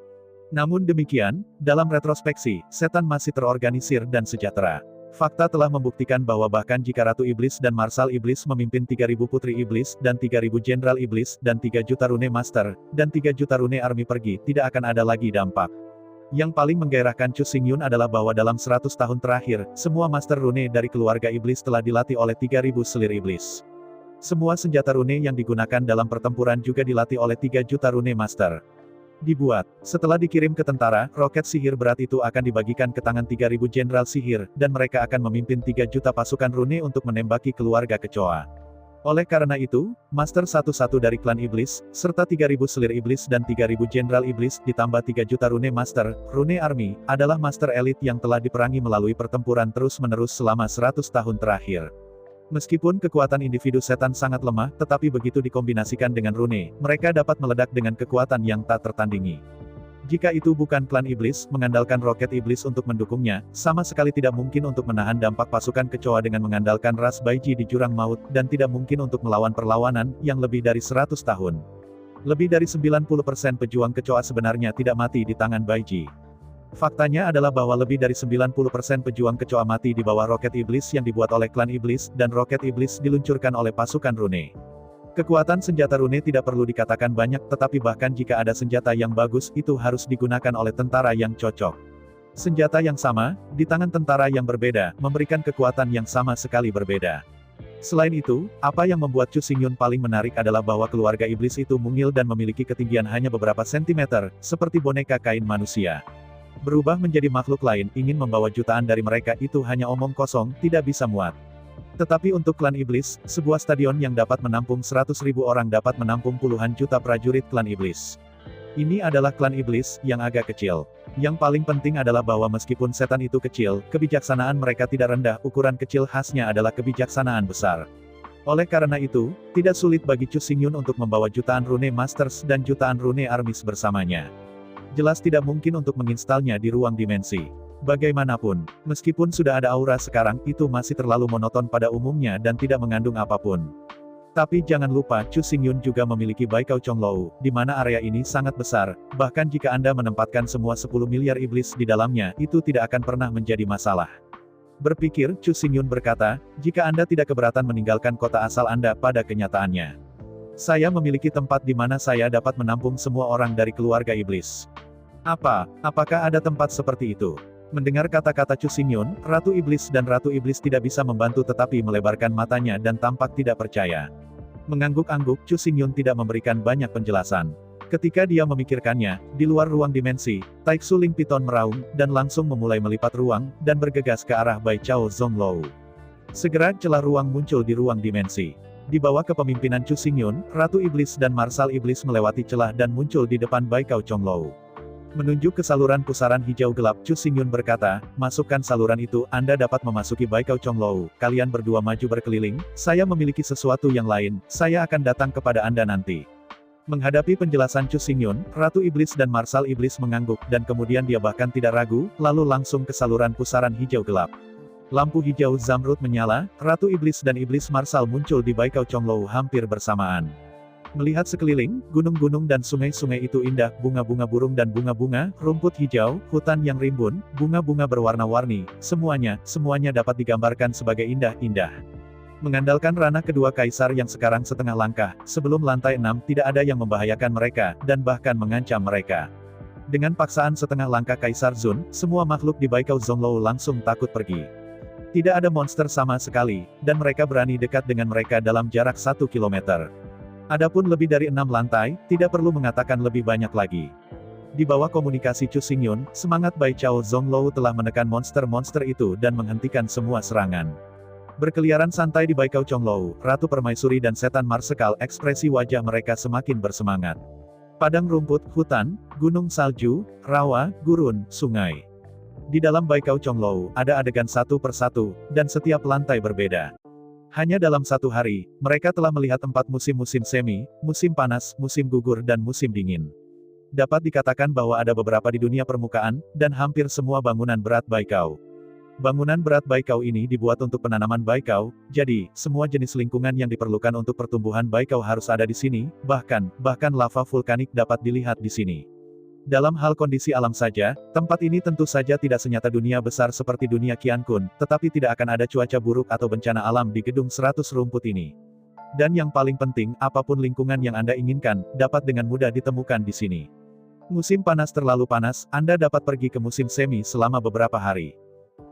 Namun demikian, dalam retrospeksi, setan masih terorganisir dan sejahtera. Fakta telah membuktikan bahwa bahkan jika Ratu Iblis dan Marsal Iblis memimpin 3.000 putri Iblis, dan 3.000 jenderal Iblis, dan 3 juta Rune Master, dan 3 juta Rune Army pergi, tidak akan ada lagi dampak. Yang paling menggairahkan Chu Xingyun adalah bahwa dalam 100 tahun terakhir, semua Master Rune dari keluarga Iblis telah dilatih oleh 3.000 selir Iblis. Semua senjata Rune yang digunakan dalam pertempuran juga dilatih oleh 3 juta Rune Master. Dibuat. Setelah dikirim ke tentara, roket sihir berat itu akan dibagikan ke tangan 3.000 jenderal sihir, dan mereka akan memimpin 3 juta pasukan Rune untuk menembaki keluarga kecoa. Oleh karena itu, Master satu-satu dari klan Iblis, serta 3.000 selir Iblis dan 3.000 jenderal Iblis, ditambah 3 juta Rune Master, Rune Army, adalah Master Elite yang telah diperangi melalui pertempuran terus-menerus selama 100 tahun terakhir. Meskipun kekuatan individu setan sangat lemah, tetapi begitu dikombinasikan dengan Rune, mereka dapat meledak dengan kekuatan yang tak tertandingi. Jika itu bukan klan Iblis, mengandalkan roket Iblis untuk mendukungnya, sama sekali tidak mungkin untuk menahan dampak pasukan kecoa dengan mengandalkan ras Baiji di jurang maut, dan tidak mungkin untuk melawan perlawanan, yang lebih dari 100 tahun. Lebih dari 90% pejuang kecoa sebenarnya tidak mati di tangan Baiji. Faktanya adalah bahwa lebih dari 90% pejuang kecoa mati di bawah roket Iblis yang dibuat oleh klan Iblis, dan roket Iblis diluncurkan oleh pasukan Rune. Kekuatan senjata Rune tidak perlu dikatakan banyak, tetapi bahkan jika ada senjata yang bagus, itu harus digunakan oleh tentara yang cocok. Senjata yang sama, di tangan tentara yang berbeda, memberikan kekuatan yang sama sekali berbeda. Selain itu, apa yang membuat Chu Xingyun paling menarik adalah bahwa keluarga Iblis itu mungil dan memiliki ketinggian hanya beberapa sentimeter, seperti boneka kain manusia. Berubah menjadi makhluk lain, ingin membawa jutaan dari mereka itu hanya omong kosong, tidak bisa muat. Tetapi untuk klan Iblis, sebuah stadion yang dapat menampung 100.000 orang dapat menampung puluhan juta prajurit klan Iblis. Ini adalah klan Iblis, yang agak kecil. Yang paling penting adalah bahwa meskipun setan itu kecil, kebijaksanaan mereka tidak rendah, ukuran kecil khasnya adalah kebijaksanaan besar. Oleh karena itu, tidak sulit bagi Chu Xingyun untuk membawa jutaan Rune Masters dan jutaan Rune Armies bersamanya. Jelas tidak mungkin untuk menginstalnya di ruang dimensi. Bagaimanapun, meskipun sudah ada aura sekarang, itu masih terlalu monoton pada umumnya dan tidak mengandung apapun. Tapi jangan lupa, Chu Xingyun juga memiliki Baikao Chonglou, di mana area ini sangat besar, bahkan jika Anda menempatkan semua 10 miliar iblis di dalamnya, itu tidak akan pernah menjadi masalah. Berpikir, Chu Xingyun berkata, jika Anda tidak keberatan meninggalkan kota asal Anda pada kenyataannya. Saya memiliki tempat di mana saya dapat menampung semua orang dari keluarga iblis. Apakah ada tempat seperti itu? Mendengar kata-kata Chu Xingyun, Ratu Iblis dan Ratu Iblis tidak bisa membantu tetapi melebarkan matanya dan tampak tidak percaya. Mengangguk-angguk, Chu Xingyun tidak memberikan banyak penjelasan. Ketika dia memikirkannya, di luar ruang dimensi, Taiksu Ling Piton meraung, dan langsung memulai melipat ruang, dan bergegas ke arah Bai Chao Zonglou. Segera celah ruang muncul di ruang dimensi. Di bawah kepemimpinan Chu Xingyun, Ratu Iblis dan Marsal Iblis melewati celah dan muncul di depan Baikao Chonglou. Menunjuk ke saluran pusaran hijau gelap, Chu Xingyun berkata, masukkan saluran itu, Anda dapat memasuki Baikao Chonglou, kalian berdua maju berkeliling, saya memiliki sesuatu yang lain, saya akan datang kepada Anda nanti. Menghadapi penjelasan Chu Xingyun, Ratu Iblis dan Marsal Iblis mengangguk, dan kemudian dia bahkan tidak ragu, lalu langsung ke saluran pusaran hijau gelap. Lampu hijau Zamrud menyala, Ratu Iblis dan Iblis Marsal muncul di Baikao Chonglou hampir bersamaan. Melihat sekeliling, gunung-gunung dan sungai-sungai itu indah, bunga-bunga burung dan bunga-bunga, rumput hijau, hutan yang rimbun, bunga-bunga berwarna-warni, semuanya dapat digambarkan sebagai indah-indah. Mengandalkan ranah kedua kaisar yang sekarang setengah langkah, sebelum lantai 6 tidak ada yang membahayakan mereka, dan bahkan mengancam mereka. Dengan paksaan setengah langkah Kaisar Zun, semua makhluk di Baikao Zonglou langsung takut pergi. Tidak ada monster sama sekali, dan mereka berani dekat dengan mereka dalam jarak 1 kilometer. Adapun lebih dari 6 lantai, tidak perlu mengatakan lebih banyak lagi. Di bawah komunikasi Chu Xingyun, semangat Baikao Zonglou telah menekan monster-monster itu dan menghentikan semua serangan. Berkeliaran santai di Baikao Chonglou, Ratu Permaisuri dan Setan Marsekal, ekspresi wajah mereka semakin bersemangat. Padang rumput, hutan, gunung salju, rawa, gurun, sungai. Di dalam Baikao Chonglou, ada adegan satu persatu, dan setiap lantai berbeda. Hanya dalam satu hari, mereka telah melihat 4 musim-musim semi, musim panas, musim gugur dan musim dingin. Dapat dikatakan bahwa ada beberapa di dunia permukaan, dan hampir semua bangunan berat Baikao. Bangunan berat Baikao ini dibuat untuk penanaman Baikao, jadi, semua jenis lingkungan yang diperlukan untuk pertumbuhan Baikao harus ada di sini, bahkan lava vulkanik dapat dilihat di sini. Dalam hal kondisi alam saja, tempat ini tentu saja tidak senyata dunia besar seperti dunia Qiankun, tetapi tidak akan ada cuaca buruk atau bencana alam di gedung 100 rumput ini. Dan yang paling penting, apapun lingkungan yang Anda inginkan, dapat dengan mudah ditemukan di sini. Musim panas terlalu panas, Anda dapat pergi ke musim semi selama beberapa hari.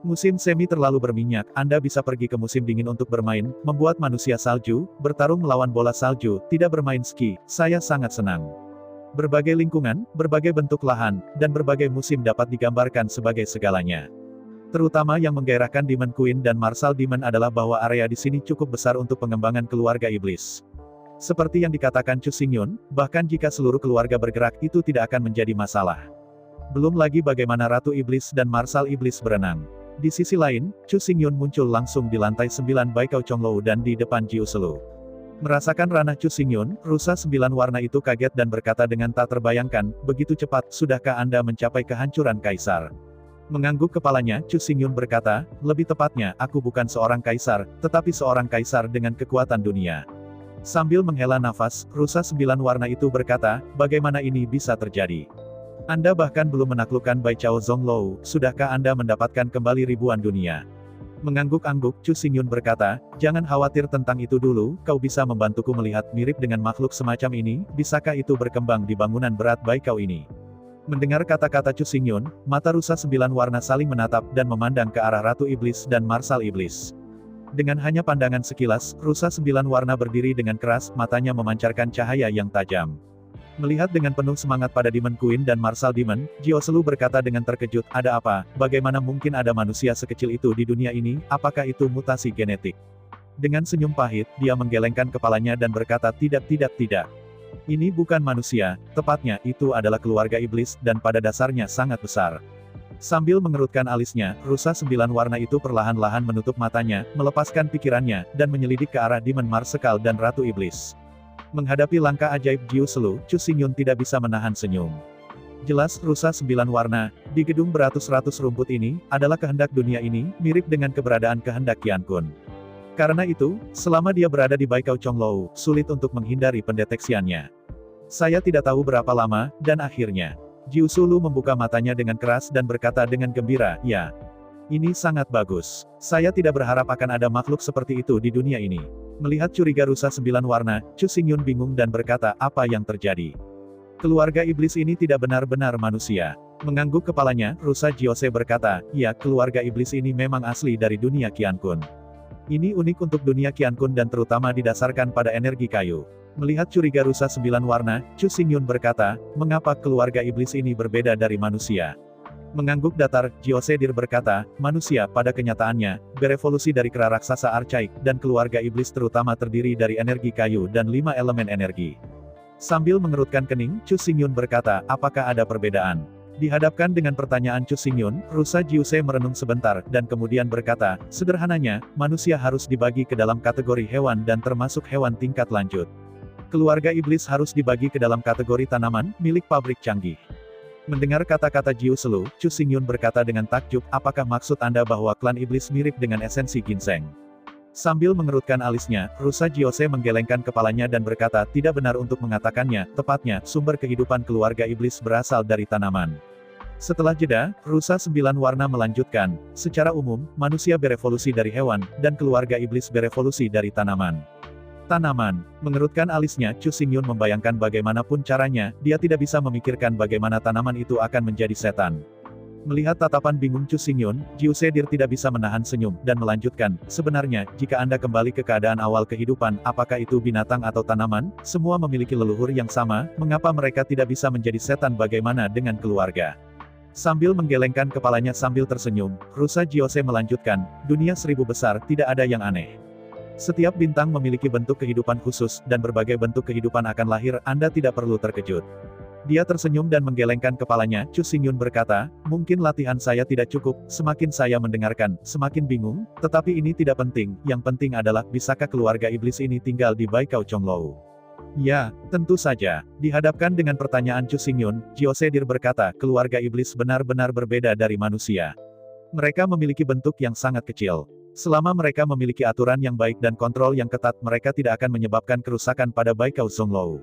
Musim semi terlalu berminyak, Anda bisa pergi ke musim dingin untuk bermain, membuat manusia salju, bertarung melawan bola salju, tidak bermain ski, saya sangat senang. Berbagai lingkungan, berbagai bentuk lahan, dan berbagai musim dapat digambarkan sebagai segalanya. Terutama yang menggairahkan Demon Queen dan Marsal Demon adalah bahwa area di sini cukup besar untuk pengembangan keluarga iblis. Seperti yang dikatakan Chu Xingyun, bahkan jika seluruh keluarga bergerak itu tidak akan menjadi masalah. Belum lagi bagaimana Ratu Iblis dan Marsal Iblis berenang. Di sisi lain, Chu Xingyun muncul langsung di lantai 9 Baikao Chonglou dan di depan Jiu Selu. Merasakan ranah Chu Xingyun, rusa 9 warna itu kaget dan berkata dengan tak terbayangkan, begitu cepat, sudahkah Anda mencapai kehancuran kaisar? Mengangguk kepalanya, Chu Xingyun berkata, lebih tepatnya, aku bukan seorang kaisar, tetapi seorang kaisar dengan kekuatan dunia. Sambil menghela nafas, rusa 9 warna itu berkata, bagaimana ini bisa terjadi? Anda bahkan belum menaklukkan Baikao Zonglou, sudahkah Anda mendapatkan kembali ribuan dunia? Mengangguk-angguk, Chu Xingyun berkata, jangan khawatir tentang itu dulu, kau bisa membantuku melihat mirip dengan makhluk semacam ini, bisakah itu berkembang di bangunan berat Baikao ini? Mendengar kata-kata Chu Xingyun, mata rusa 9 warna saling menatap dan memandang ke arah Ratu Iblis dan Marsal Iblis. Dengan hanya pandangan sekilas, rusa 9 warna berdiri dengan keras, matanya memancarkan cahaya yang tajam. Melihat dengan penuh semangat pada Demon Queen dan Marsal Demon, Jiu Selu berkata dengan terkejut, ada apa, bagaimana mungkin ada manusia sekecil itu di dunia ini, apakah itu mutasi genetik? Dengan senyum pahit, dia menggelengkan kepalanya dan berkata tidak. Ini bukan manusia, tepatnya, itu adalah keluarga iblis, dan pada dasarnya sangat besar. Sambil mengerutkan alisnya, rusa 9 warna itu perlahan-lahan menutup matanya, melepaskan pikirannya, dan menyelidik ke arah Demon Marsekal dan Ratu Iblis. Menghadapi langkah ajaib Jiu Selu, Chu Xingyun tidak bisa menahan senyum. Jelas, rusa 9 warna, di gedung beratus-ratus rumput ini, adalah kehendak dunia ini, mirip dengan keberadaan kehendak Qiankun. Karena itu, selama dia berada di Baikao Chonglou, sulit untuk menghindari pendeteksiannya. Saya tidak tahu berapa lama, dan akhirnya, Jiu Selu membuka matanya dengan keras dan berkata dengan gembira, ya. Ini sangat bagus. Saya tidak berharap akan ada makhluk seperti itu di dunia ini. Melihat curiga rusa 9 warna, Chu Xingyun bingung dan berkata, apa yang terjadi? Keluarga iblis ini tidak benar-benar manusia. Mengangguk kepalanya, rusa Jiose berkata, ya, keluarga iblis ini memang asli dari dunia Qiankun. Ini unik untuk dunia Qiankun dan terutama didasarkan pada energi kayu. Melihat curiga rusa 9 warna, Chu Xingyun berkata, mengapa keluarga iblis ini berbeda dari manusia? Mengangguk datar, Jiosedir berkata, manusia, pada kenyataannya, berevolusi dari kera raksasa archaik, dan keluarga iblis terutama terdiri dari energi kayu dan 5 elemen energi. Sambil mengerutkan kening, Chu Xingyun berkata, apakah ada perbedaan? Dihadapkan dengan pertanyaan Chu Xingyun, rusa Jiuse merenung sebentar, dan kemudian berkata, sederhananya, manusia harus dibagi ke dalam kategori hewan dan termasuk hewan tingkat lanjut. Keluarga iblis harus dibagi ke dalam kategori tanaman, milik pabrik canggih. Mendengar kata-kata Jiu Selu, Chu Xingyun berkata dengan takjub, apakah maksud Anda bahwa klan iblis mirip dengan esensi ginseng? Sambil mengerutkan alisnya, rusa Jiose menggelengkan kepalanya dan berkata, tidak benar untuk mengatakannya, tepatnya, sumber kehidupan keluarga iblis berasal dari tanaman. Setelah jeda, rusa 9 warna melanjutkan, secara umum, manusia berevolusi dari hewan, dan keluarga iblis berevolusi dari tanaman. Tanaman. Mengerutkan alisnya, Chu Xingyun membayangkan bagaimanapun caranya, dia tidak bisa memikirkan bagaimana tanaman itu akan menjadi setan. Melihat tatapan bingung Chu Xingyun, Jiu Sedir tidak bisa menahan senyum, dan melanjutkan, sebenarnya, jika Anda kembali ke keadaan awal kehidupan, apakah itu binatang atau tanaman, semua memiliki leluhur yang sama, mengapa mereka tidak bisa menjadi setan bagaimana dengan keluarga? Sambil menggelengkan kepalanya sambil tersenyum, rusa Jiose melanjutkan, dunia 1000 besar, tidak ada yang aneh. Setiap bintang memiliki bentuk kehidupan khusus, dan berbagai bentuk kehidupan akan lahir, Anda tidak perlu terkejut. Dia tersenyum dan menggelengkan kepalanya, Chu Xingyun berkata, mungkin latihan saya tidak cukup, semakin saya mendengarkan, semakin bingung, tetapi ini tidak penting, yang penting adalah, bisakah keluarga iblis ini tinggal di Baikao Chonglou? Ya, tentu saja. Dihadapkan dengan pertanyaan Chu Xingyun, Jiose Dir berkata, keluarga iblis benar-benar berbeda dari manusia. Mereka memiliki bentuk yang sangat kecil. Selama mereka memiliki aturan yang baik dan kontrol yang ketat, mereka tidak akan menyebabkan kerusakan pada Baikao Zonglou.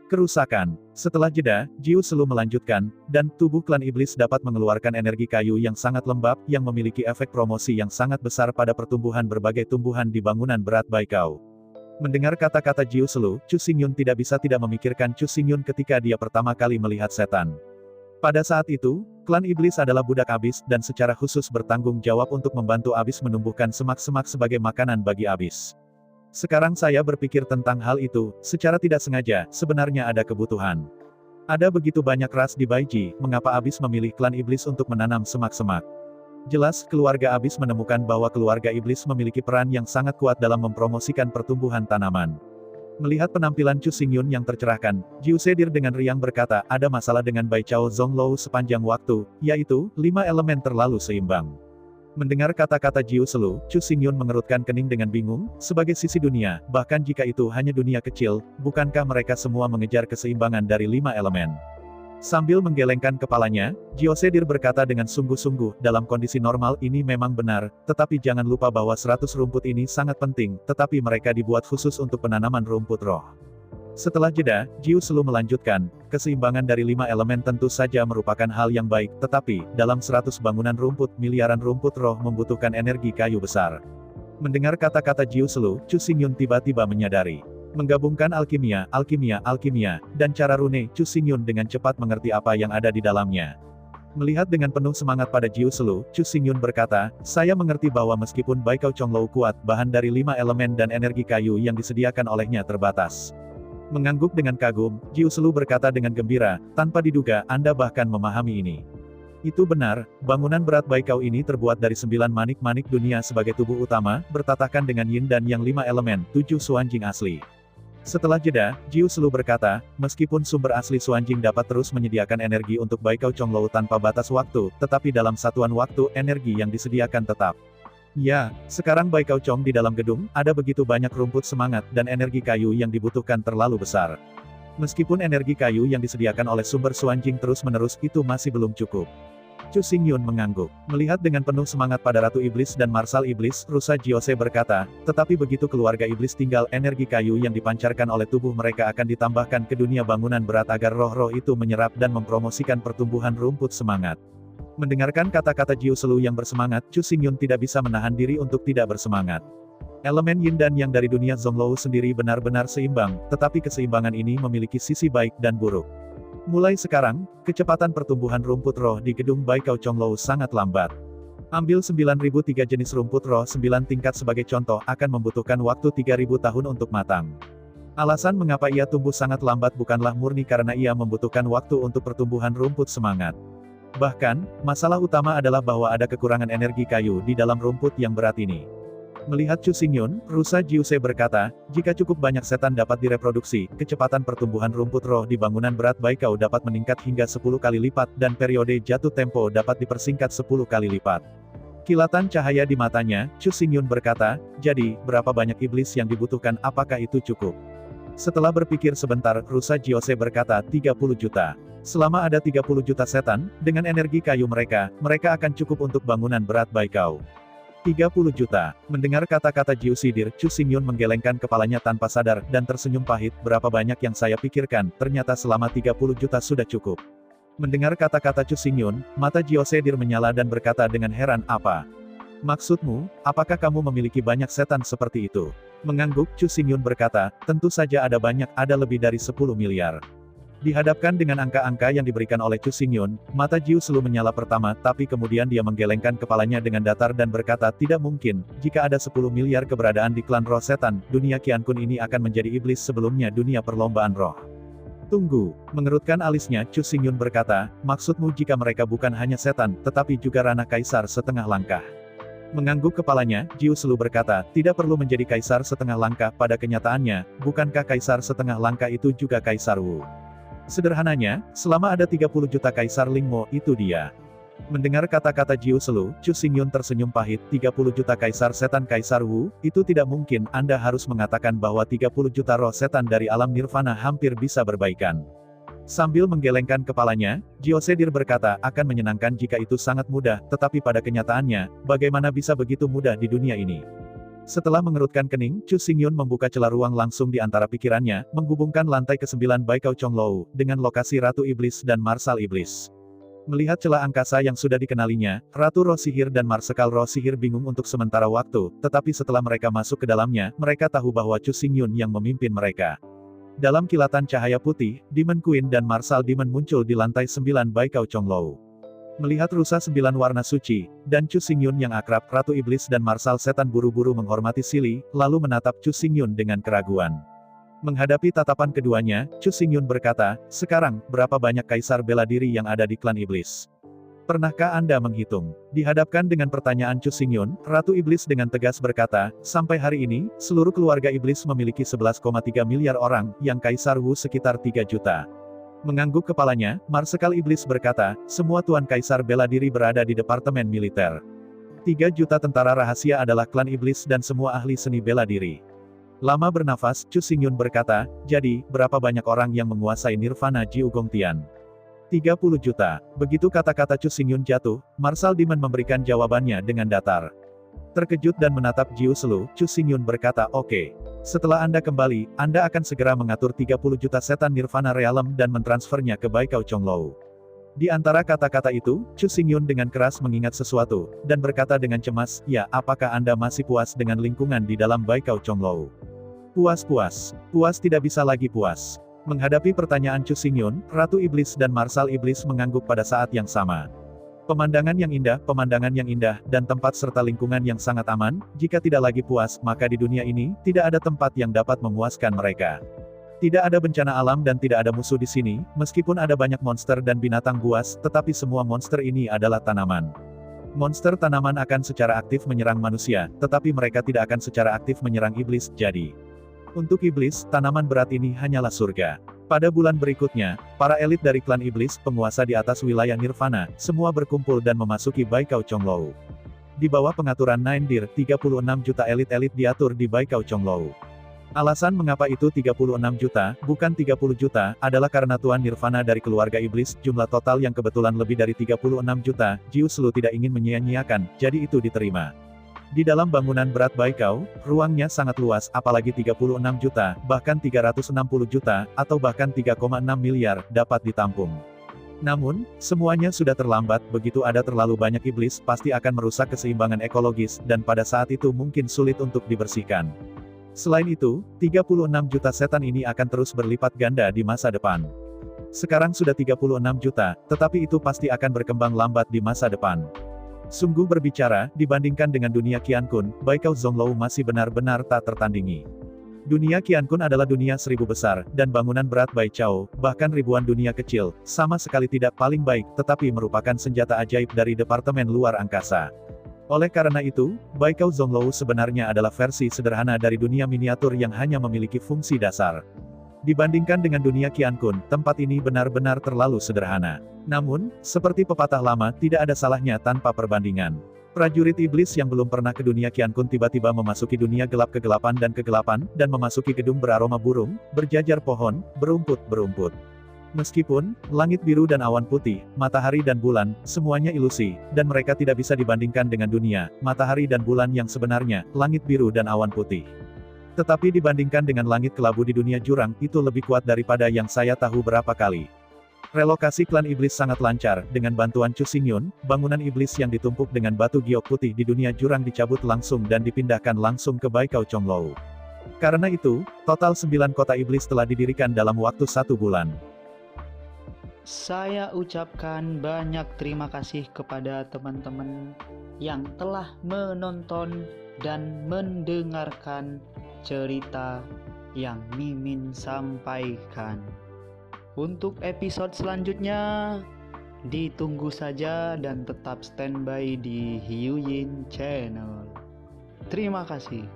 Kerusakan. Setelah jeda, Jiu Selu melanjutkan, dan tubuh klan iblis dapat mengeluarkan energi kayu yang sangat lembab, yang memiliki efek promosi yang sangat besar pada pertumbuhan berbagai tumbuhan di bangunan berat Baikao. Mendengar kata-kata Jiu Selu, Chu Xingyun tidak bisa tidak memikirkan Chu Xingyun ketika dia pertama kali melihat setan. Pada saat itu, klan iblis adalah budak abis, dan secara khusus bertanggung jawab untuk membantu abis menumbuhkan semak-semak sebagai makanan bagi abis. Sekarang saya berpikir tentang hal itu, secara tidak sengaja, sebenarnya ada kebutuhan. Ada begitu banyak ras di Baiji, mengapa abis memilih klan iblis untuk menanam semak-semak? Jelas, keluarga abis menemukan bahwa keluarga iblis memiliki peran yang sangat kuat dalam mempromosikan pertumbuhan tanaman. Melihat penampilan Chu Xingyun yang tercerahkan, Jiu Sedir dengan riang berkata, ada masalah dengan Baikao Zonglou sepanjang waktu, yaitu, 5 elemen terlalu seimbang. Mendengar kata-kata Jiu Selu, Chu Xingyun mengerutkan kening dengan bingung, sebagai sisi dunia, bahkan jika itu hanya dunia kecil, bukankah mereka semua mengejar keseimbangan dari 5 elemen? Sambil menggelengkan kepalanya, Jiose Dir berkata dengan sungguh-sungguh, dalam kondisi normal ini memang benar, tetapi jangan lupa bahwa 100 rumput ini sangat penting, tetapi mereka dibuat khusus untuk penanaman rumput roh. Setelah jeda, Jiu Selu melanjutkan, keseimbangan dari 5 elemen tentu saja merupakan hal yang baik, tetapi, dalam 100 bangunan rumput, miliaran rumput roh membutuhkan energi kayu besar. Mendengar kata-kata Jiu Selu, Chu Xingyun tiba-tiba menyadari. Menggabungkan alkimia, dan cara rune, Chu Xingyun dengan cepat mengerti apa yang ada di dalamnya. Melihat dengan penuh semangat pada Jiu Selu, Chu Xingyun berkata, saya mengerti bahwa meskipun Baikao Chonglou kuat, bahan dari 5 elemen dan energi kayu yang disediakan olehnya terbatas. Mengangguk dengan kagum, Jiu Selu berkata dengan gembira, tanpa diduga, Anda bahkan memahami ini. Itu benar, bangunan berat Baikao ini terbuat dari 9 manik-manik dunia sebagai tubuh utama, bertatakan dengan yin dan yang 5 elemen, 7 Suanjing asli. Setelah jeda, Jiu Selu berkata, meskipun sumber asli Suanjing dapat terus menyediakan energi untuk Baikao Chonglou tanpa batas waktu, tetapi dalam satuan waktu, energi yang disediakan tetap. Ya, sekarang Baikao Chong di dalam gedung, ada begitu banyak rumput semangat, dan energi kayu yang dibutuhkan terlalu besar. Meskipun energi kayu yang disediakan oleh sumber Suanjing terus-menerus, itu masih belum cukup. Chu Xingyun mengangguk. Melihat dengan penuh semangat pada Ratu Iblis dan Marsal Iblis, rusa Jiose berkata, tetapi begitu keluarga iblis tinggal, energi kayu yang dipancarkan oleh tubuh mereka akan ditambahkan ke dunia bangunan berat agar roh-roh itu menyerap dan mempromosikan pertumbuhan rumput semangat. Mendengarkan kata-kata Jiu Selu yang bersemangat, Chu Xingyun tidak bisa menahan diri untuk tidak bersemangat. Elemen yin dan yang dari dunia Zonglou sendiri benar-benar seimbang, tetapi keseimbangan ini memiliki sisi baik dan buruk. Mulai sekarang, kecepatan pertumbuhan rumput roh di gedung Baikao Chonglou sangat lambat. Ambil 9.003 jenis rumput roh 9 tingkat sebagai contoh, akan membutuhkan waktu 3.000 tahun untuk matang. Alasan mengapa ia tumbuh sangat lambat bukanlah murni karena ia membutuhkan waktu untuk pertumbuhan rumput semangat. Bahkan, masalah utama adalah bahwa ada kekurangan energi kayu di dalam rumput yang berat ini. Melihat Chu Xingyun, rusa Jiuse berkata, jika cukup banyak setan dapat direproduksi, kecepatan pertumbuhan rumput roh di bangunan berat Baikao dapat meningkat hingga 10 kali lipat, dan periode jatuh tempo dapat dipersingkat 10 kali lipat. Kilatan cahaya di matanya, Chu Xingyun berkata, jadi, berapa banyak iblis yang dibutuhkan, apakah itu cukup? Setelah berpikir sebentar, rusa Jose berkata 30 juta. Selama ada 30 juta setan, dengan energi kayu mereka akan cukup untuk bangunan berat Baikau. 30 juta. Mendengar kata-kata Jiu Sidir, Chu Xingyun menggelengkan kepalanya tanpa sadar, dan tersenyum pahit. Berapa banyak yang saya pikirkan, ternyata selama 30 juta sudah cukup. Mendengar kata-kata Chu Xingyun, mata Jiu Sidir menyala dan berkata dengan heran, apa? Maksudmu, apakah kamu memiliki banyak setan seperti itu? Mengangguk, Chu Xingyun berkata, tentu saja ada banyak, ada lebih dari 10 miliar. Dihadapkan dengan angka-angka yang diberikan oleh Chu Xingyun, mata Jiu Selu menyala pertama, tapi kemudian dia menggelengkan kepalanya dengan datar dan berkata, tidak mungkin, jika ada 10 miliar keberadaan di klan roh setan, dunia Qiankun ini akan menjadi iblis sebelumnya dunia perlombaan roh. Tunggu, mengerutkan alisnya, Chu Xingyun berkata, maksudmu jika mereka bukan hanya setan, tetapi juga ranah kaisar setengah langkah. Mengangguk kepalanya, Jiu Selu berkata, tidak perlu menjadi kaisar setengah langkah, pada kenyataannya, bukankah kaisar setengah langkah itu juga kaisar Wu? Sederhananya, selama ada 30 juta kaisar Lingmo, itu dia. Mendengar kata-kata Jiu Selu, Chu Xingyun tersenyum pahit, 30 juta kaisar setan kaisar Wu, itu tidak mungkin, Anda harus mengatakan bahwa 30 juta roh setan dari alam nirvana hampir bisa berbaikan. Sambil menggelengkan kepalanya, Jiu Sidir berkata, akan menyenangkan jika itu sangat mudah, tetapi pada kenyataannya, bagaimana bisa begitu mudah di dunia ini? Setelah mengerutkan kening, Chu Xingyun membuka celah ruang langsung di antara pikirannya, menghubungkan lantai ke-9 Baikau Chonglou, dengan lokasi Ratu Iblis dan Marsal Iblis. Melihat celah angkasa yang sudah dikenalinya, Ratu Roh Sihir dan Marsekal Roh Sihir bingung untuk sementara waktu, tetapi setelah mereka masuk ke dalamnya, mereka tahu bahwa Chu Xingyun yang memimpin mereka. Dalam kilatan cahaya putih, Demon Queen dan Marsal Demon muncul di lantai 9 Baikau Chonglou. Melihat rusa 9 warna suci, dan Chu Xingyun yang akrab, Ratu Iblis dan Marsal Setan buru-buru menghormati Sili, lalu menatap Chu Xingyun dengan keraguan. Menghadapi tatapan keduanya, Chu Xingyun berkata, sekarang, berapa banyak kaisar bela diri yang ada di klan Iblis? Pernahkah Anda menghitung? Dihadapkan dengan pertanyaan Chu Xingyun, Ratu Iblis dengan tegas berkata, sampai hari ini, seluruh keluarga Iblis memiliki 11,3 miliar orang, yang kaisar Wu sekitar 3 juta. Mengangguk kepalanya, Marsekal Iblis berkata, semua tuan kaisar bela diri berada di departemen militer. 3 juta tentara rahasia adalah klan Iblis dan semua ahli seni bela diri. Lama bernafas, Chu Xingyun berkata, jadi, berapa banyak orang yang menguasai Nirvana Jiu Gongtian? 30 juta. Begitu kata-kata Chu Xingyun jatuh, Marsal Demon memberikan jawabannya dengan datar. Terkejut dan menatap Jiu Selu, Chu Xingyun berkata, oke. Setelah Anda kembali, Anda akan segera mengatur 30 juta setan Nirvana Realm dan mentransfernya ke Baikau Chonglou. Di antara kata-kata itu, Chu Xingyun dengan keras mengingat sesuatu, dan berkata dengan cemas, ya, apakah Anda masih puas dengan lingkungan di dalam Baikau Chonglou? Puas-puas. Puas tidak bisa lagi puas. Menghadapi pertanyaan Chu Xingyun, Ratu Iblis dan Marsal Iblis mengangguk pada saat yang sama. Pemandangan yang indah, dan tempat serta lingkungan yang sangat aman, jika tidak lagi puas, maka di dunia ini, tidak ada tempat yang dapat memuaskan mereka. Tidak ada bencana alam dan tidak ada musuh di sini, meskipun ada banyak monster dan binatang buas, tetapi semua monster ini adalah tanaman. Monster tanaman akan secara aktif menyerang manusia, tetapi mereka tidak akan secara aktif menyerang iblis, jadi. Untuk iblis, tanaman berat ini hanyalah surga. Pada bulan berikutnya, para elit dari klan iblis, penguasa di atas wilayah Nirvana, semua berkumpul dan memasuki Baikau Chonglou. Di bawah pengaturan Nine Dir, 36 juta elit-elit diatur di Baikau Chonglou. Alasan mengapa itu 36 juta, bukan 30 juta, adalah karena Tuan Nirvana dari keluarga iblis, jumlah total yang kebetulan lebih dari 36 juta, Jiu Selu tidak ingin menyia-nyiakan, jadi itu diterima. Di dalam bangunan berat Baikau, ruangnya sangat luas, apalagi 36 juta, bahkan 360 juta, atau bahkan 3,6 miliar, dapat ditampung. Namun, semuanya sudah terlambat, begitu ada terlalu banyak iblis, pasti akan merusak keseimbangan ekologis, dan pada saat itu mungkin sulit untuk dibersihkan. Selain itu, 36 juta setan ini akan terus berlipat ganda di masa depan. Sekarang sudah 36 juta, tetapi itu pasti akan berkembang lambat di masa depan. Sungguh berbicara, dibandingkan dengan dunia Qiankun, Baikau Zonglou masih benar-benar tak tertandingi. Dunia Qiankun adalah dunia 1000 besar, dan bangunan berat Baichao, bahkan ribuan dunia kecil, sama sekali tidak paling baik, tetapi merupakan senjata ajaib dari Departemen Luar Angkasa. Oleh karena itu, Baikau Zonglou sebenarnya adalah versi sederhana dari dunia miniatur yang hanya memiliki fungsi dasar. Dibandingkan dengan dunia Qiankun, tempat ini benar-benar terlalu sederhana. Namun, seperti pepatah lama, tidak ada salahnya tanpa perbandingan. Prajurit iblis yang belum pernah ke dunia Qian Kun tiba-tiba memasuki dunia gelap kegelapan, dan memasuki gedung beraroma burung, berjajar pohon, berumput-berumput. Meskipun langit biru dan awan putih, matahari dan bulan, semuanya ilusi, dan mereka tidak bisa dibandingkan dengan dunia, matahari dan bulan yang sebenarnya, langit biru dan awan putih. Tetapi dibandingkan dengan langit kelabu di dunia jurang, itu lebih kuat daripada yang saya tahu berapa kali. Relokasi klan iblis sangat lancar, dengan bantuan Chu Xingyun, bangunan iblis yang ditumpuk dengan batu giok putih di dunia jurang dicabut langsung dan dipindahkan langsung ke Baikao Chonglou. Karena itu, total 9 kota iblis telah didirikan dalam waktu 1 bulan. Saya ucapkan banyak terima kasih kepada teman-teman yang telah menonton dan mendengarkan cerita yang Mimin sampaikan. Untuk episode selanjutnya, ditunggu saja dan tetap standby di Hiu Yin Channel. Terima kasih.